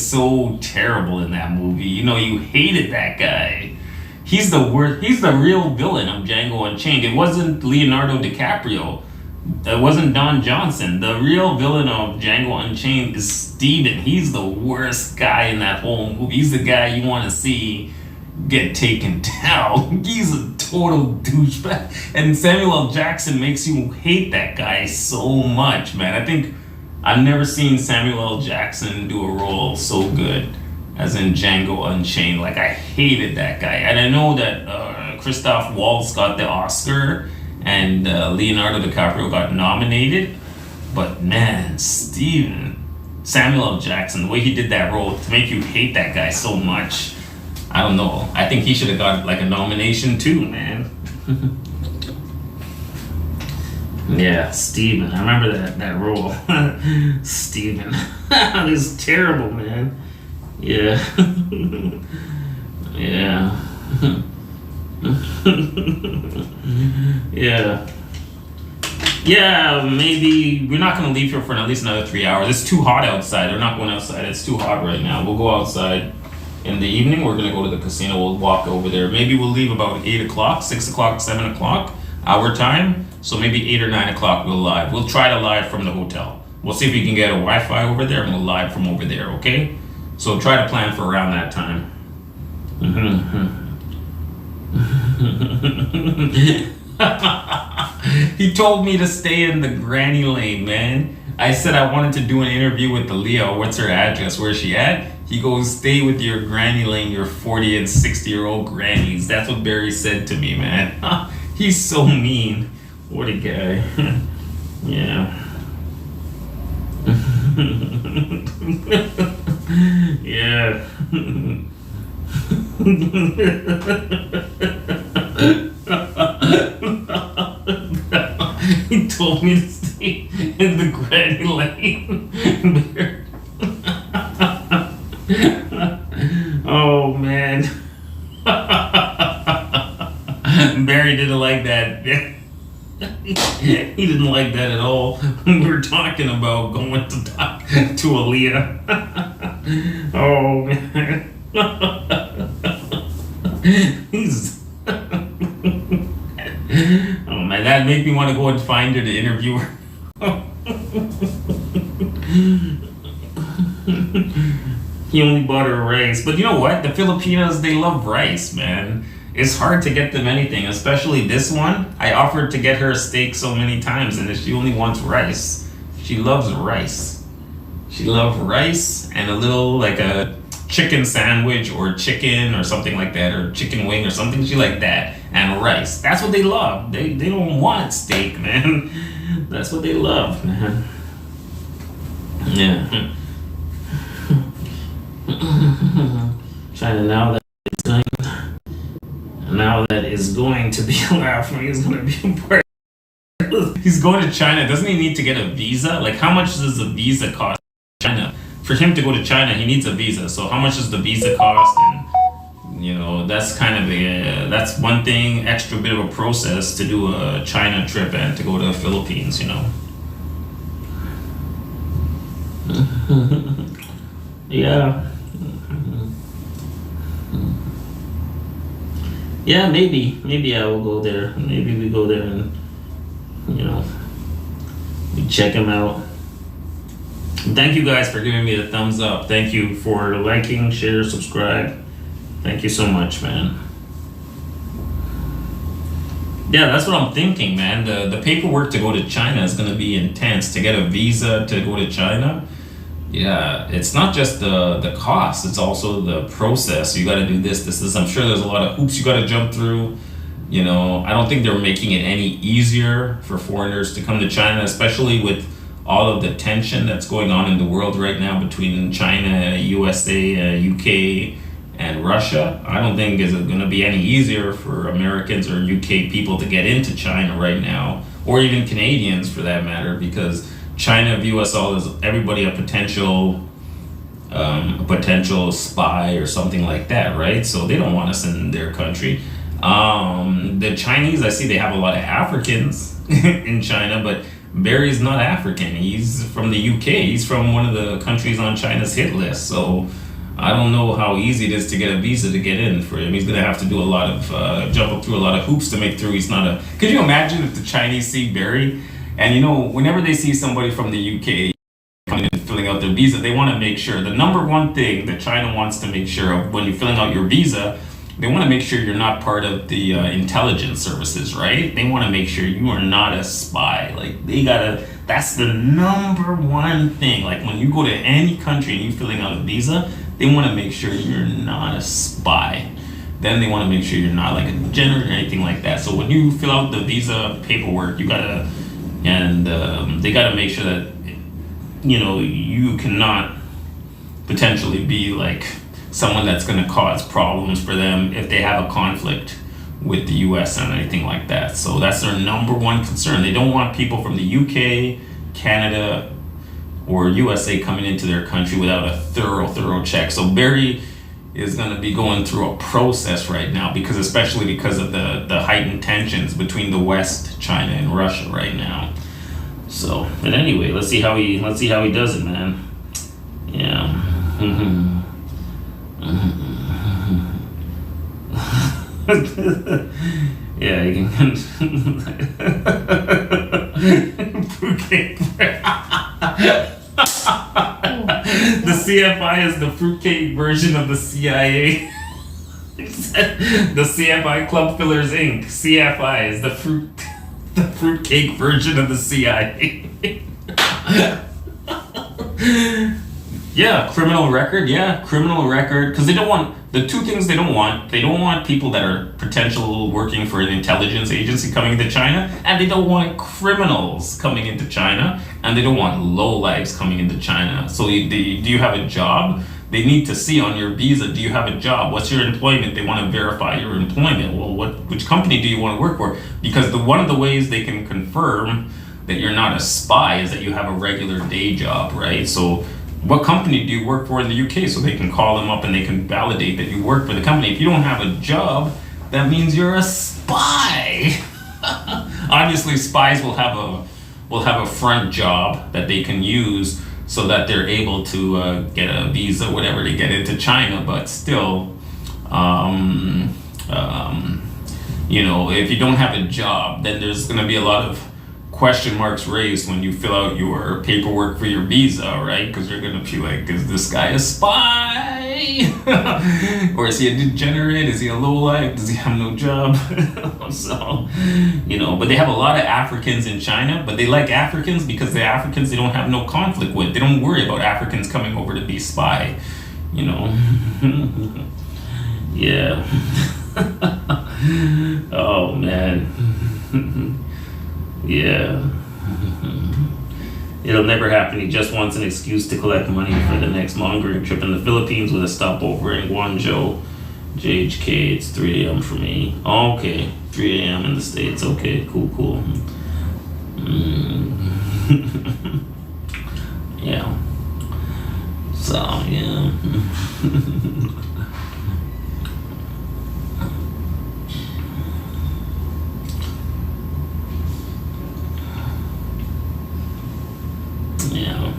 so terrible in that movie. You know, you hated that guy. He's the real villain of Django Unchained. It wasn't Leonardo DiCaprio. It wasn't Don Johnson. The real villain of Django Unchained is Steven. He's the worst guy in that whole movie. He's the guy you want to see get taken down. He's a total douchebag. And Samuel L. Jackson makes you hate that guy so much, man. I think I've never seen Samuel L. Jackson do a role so good as in Django Unchained. Like, I hated that guy. And I know that Christoph Waltz got the Oscar and Leonardo DiCaprio got nominated. But man, Samuel L. Jackson, the way he did that role to make you hate that guy so much, I don't know. I think he should have got like a nomination too, man. Yeah, Steven. I remember that role. Steven. It was terrible, man. Yeah. Yeah. Yeah. Yeah, maybe we're not gonna leave here for at least another 3 hours. It's too hot outside. We're not going outside. It's too hot right now. We'll go outside in the evening. We're gonna go to the casino. We'll walk over there. Maybe we'll leave about 8 o'clock, 6 o'clock, 7 o'clock, our time. So maybe 8 or 9 o'clock we'll live. We'll try to live from the hotel. We'll see if we can get a Wi-Fi over there and we'll live from over there, okay? So try to plan for around that time. He told me to stay in the granny lane, man. I said I wanted to do an interview with Aaliyah. What's her address? Where's she at? He goes, stay with your granny lane, your 40 and 60-year-old grannies. That's what Barry said to me, man. He's so mean. What a guy. Yeah. Yeah. He told me to stay in the granny lane. Oh man. Barry didn't like that. He didn't like that at all. We were talking about going to talk to Aaliyah. Oh man. He's oh man, that made me want to go and find her to interview her. He only bought her rice. But you know what? The Filipinos, they love rice, man. It's hard to get them anything, especially this one. I offered to get her a steak so many times and she only wants rice. She loves rice. She loves rice and a little like a chicken sandwich or chicken or something like that, or chicken wing or something. She like that, and rice. That's what they love. They don't want steak, man. That's what they love, man. Yeah. China, now that is going to be allowed for me, is going to be important. He's going to China. Doesn't he need to get a visa? Like, how much does a visa cost in China? For him to go to China, he needs a visa. So how much does the visa cost? And you know, that's kind of that's one thing, extra bit of a process to do a China trip and to go to the Philippines, you know. Yeah. Yeah, maybe I will go there. Maybe we go there and, you know, we check him out. Thank you guys for giving me the thumbs up. Thank you for liking, share, subscribe. Thank you so much, man. Yeah, that's what I'm thinking, man. The paperwork to go to China is going to be intense. To get a visa to go to China, yeah, it's not just the cost, it's also the process. You got to do this. I'm sure there's a lot of hoops you got to jump through. You know, I don't think they're making it any easier for foreigners to come to China, especially with all of the tension that's going on in the world right now between China, USA, UK, and Russia. I don't think it's going to be any easier for Americans or UK people to get into China right now, or even Canadians for that matter, because China view us all as everybody a potential spy or something like that, right? So they don't want us in their country. The Chinese, I see they have a lot of Africans in China, but Barry's not African. He's from the UK. He's from one of the countries on China's hit list. So I don't know how easy it is to get a visa to get in for him. He's gonna have to do a lot of jump up through a lot of hoops to make through. He's not a. Could you imagine if the Chinese see Barry? And you know, whenever they see somebody from the UK coming in and filling out their visa, they want to make sure. The number one thing that China wants to make sure of when you're filling out your visa, they want to make sure you're not part of the intelligence services, right? They want to make sure you are not a spy. Like, that's the number one thing. Like, when you go to any country and you're filling out a visa, they want to make sure you're not a spy. then they want to make sure you're not like a degenerate or anything like that. So when you fill out the visa paperwork, you gotta, and they gotta make sure that, you know, you cannot potentially be like someone that's gonna cause problems for them if they have a conflict with the US and anything like that. So that's their number one concern. They don't want people from the UK, Canada, or USA coming into their country without a thorough check. So Barry is going to be going through a process right now, because especially because of the heightened tensions between the West, China, and Russia right now. So, but anyway, let's see how he does it, man. Yeah. Yeah, you can. Fruitcake. The CFI is the fruitcake version of the CIA. The CFI Club Fillers Inc. CFI is the fruitcake version of the CIA. Yeah, criminal record. Yeah, criminal record. Because they don't want the two things they don't want. They don't want people that are potential working for an intelligence agency coming into China, and they don't want criminals coming into China, and they don't want lowlifes coming into China. So do you have a job? They need to see on your visa, do you have a job? What's your employment? They want to verify your employment. Well, which company do you want to work for? Because one of the ways they can confirm that you're not a spy is that you have a regular day job, right? So what company do you work for in the UK? So they can call them up and they can validate that you work for the company. If you don't have a job, that means you're a spy. Obviously, spies will have a front job that they can use so that they're able to get a visa, whatever, to get into China. But still, you know, if you don't have a job, then there's going to be a lot of question marks raised when you fill out your paperwork for your visa, right? Because you're gonna be like, is this guy a spy? Or is he a degenerate? Is he a lowlife? Does he have no job? So, you know, but they have a lot of Africans in China, but they like Africans because the Africans they don't have no conflict with. They don't worry about Africans coming over to be spy, you know. Yeah. Oh man. Yeah. It'll never happen. He just wants an excuse to collect money for the next mongering trip in the Philippines with a stopover in Guangzhou. JHK, it's 3 a.m. for me. Oh, okay. 3 a.m. in the States. Okay, cool. Yeah. So, yeah. Yeah.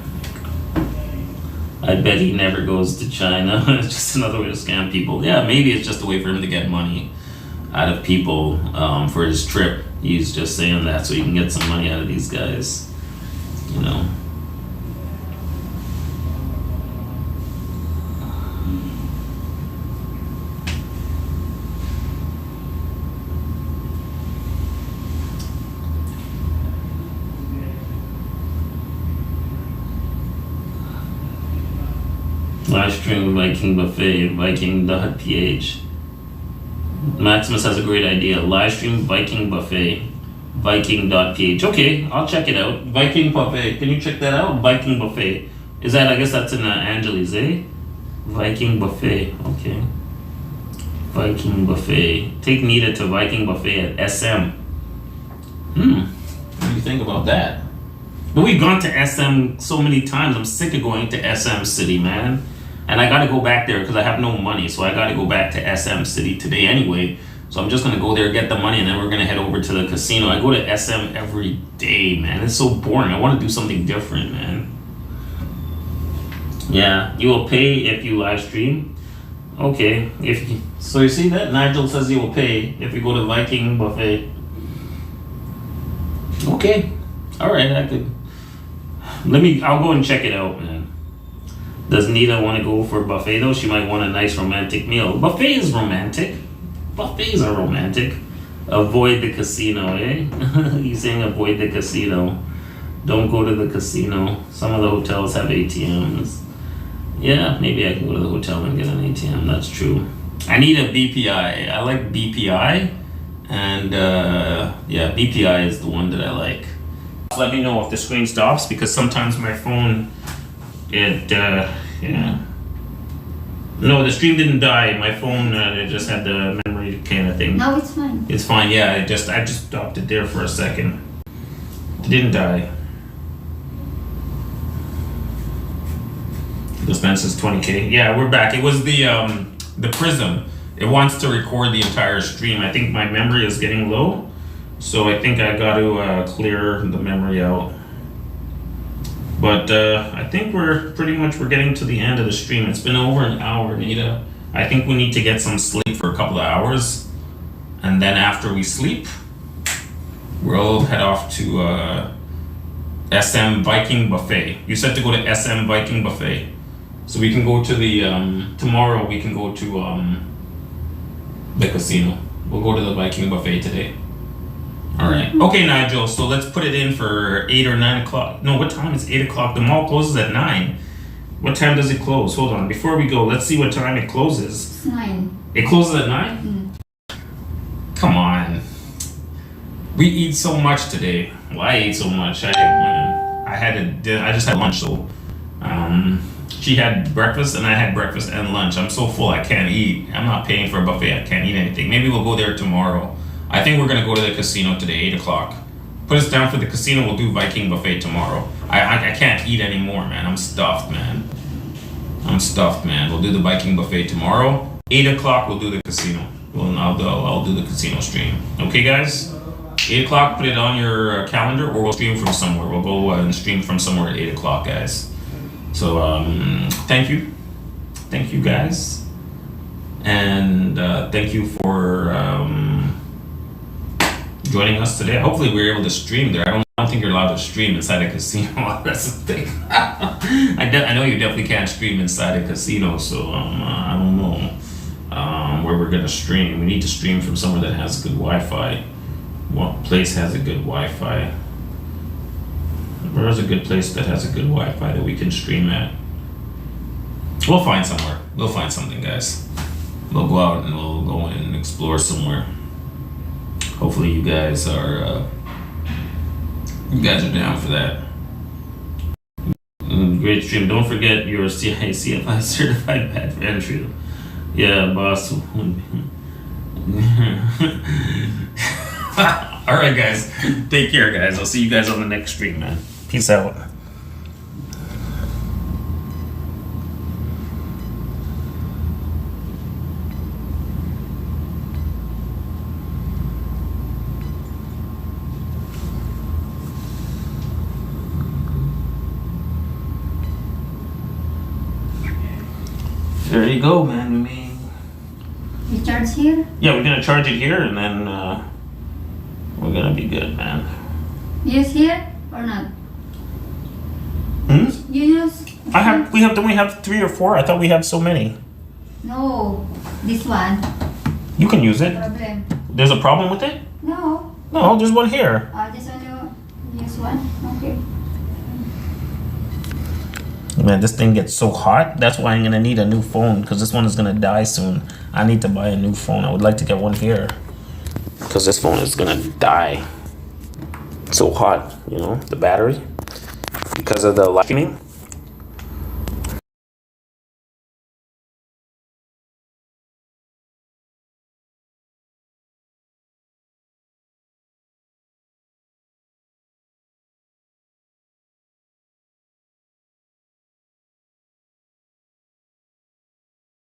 I bet he never goes to China. It's just another way to scam people. Yeah, maybe it's just a way for him to get money out of people for his trip. He's just saying that so he can get some money out of these guys, you know. Live stream Viking Buffet, Viking.ph. Maximus has a great idea. Live stream Viking Buffet, Viking.ph. Okay, I'll check it out. Viking Buffet. Can you check that out? Viking Buffet. Is that, I guess that's in Angeles, eh? Viking Buffet. Okay. Viking Buffet. Take Nita to Viking Buffet at SM. What do you think about that? But we've gone to SM so many times. I'm sick of going to SM City, man. And I gotta go back there because I have no money. So I gotta go back to SM City today anyway. So I'm just gonna go there, get the money, and then we're gonna head over to the casino. I go to SM every day, man. It's so boring. I wanna do something different, man. Yeah, you will pay if you live stream. Okay, so you see that? Nigel says he will pay if you go to Viking Buffet. Okay, all right, I'll go and check it out, man. Does Nita want to go for a buffet though? She might want a nice romantic meal. Buffet is romantic. Buffets are romantic. Avoid the casino, eh? He's saying avoid the casino. Don't go to the casino. Some of the hotels have ATMs. Yeah, maybe I can go to the hotel and get an ATM. That's true. I need a BPI. I like BPI, and yeah, BPI is the one that I like. Let me know if the screen stops because sometimes my phone, yeah. No, the stream didn't die. My phone, it just had the memory kind of thing. Now it's fine. It's fine. Yeah, I just stopped it there for a second. It didn't die. The expense is 20K. Yeah, we're back. It was the Prism. It wants to record the entire stream. I think my memory is getting low, so I think I got to clear the memory out. But I think we're getting to the end of the stream. It's been over an hour, Nita. I think we need to get some sleep for a couple of hours, and then after we sleep, we'll head off to SM Viking Buffet. You said to go to SM Viking Buffet, so we can go to the tomorrow. We can go to the casino. We'll go to the Viking Buffet today. All right. Okay, Nigel. So let's put it in for 8 or 9 o'clock. No, what time is 8 o'clock? The mall closes at 9. What time does it close? Hold on. Before we go, let's see what time it closes. It's 9. It closes at 9? Come on. We eat so much today. Well, I ate so much. I just had lunch. So, she had breakfast and I had breakfast and lunch. I'm so full I can't eat. I'm not paying for a buffet. I can't eat anything. Maybe we'll go there tomorrow. I think we're gonna go to the casino today, 8 o'clock. Put us down for the casino. We'll do Viking Buffet tomorrow. I can't eat anymore, man. I'm stuffed, man. We'll do the Viking Buffet tomorrow. 8 o'clock. We'll do the casino. I'll do the casino stream. Okay, guys. 8 o'clock. Put it on your calendar, or we'll stream from somewhere. We'll go and stream from somewhere at 8 o'clock, guys. So thank you, guys, and thank you for joining us today. Hopefully we were able to stream there. I don't think you're allowed to stream inside a casino. That's the thing. I know you definitely can't stream inside a casino, so I don't know where we're gonna stream. We need to stream from somewhere that has good Wi-Fi. What place has a good Wi-Fi? Where's a good place that has a good Wi-Fi that we can stream at? We'll find somewhere. We'll find something, guys. We'll go out and we'll go and explore somewhere. Hopefully you guys are down for that. Great stream. Don't forget your CFI certified badge for entry. Yeah, boss. All right, guys. Take care, guys. I'll see you guys on the next stream, man. Peace out. There you go, man. You charge here? Yeah, we're gonna charge it here, and then we're gonna be good, man. Use here or not? Hmm? You use? Don't we have 3 or 4? I thought we had so many. No, this one. You can use it. Problem. There's a problem with it? No. No, there's one here. This one you use one. Okay. Man, this thing gets so hot. That's why I'm gonna need a new phone, because this one is gonna die soon. I need to buy a new phone. I would like to get one here, because this phone is gonna die. So hot, you know, the battery, because of the lightning.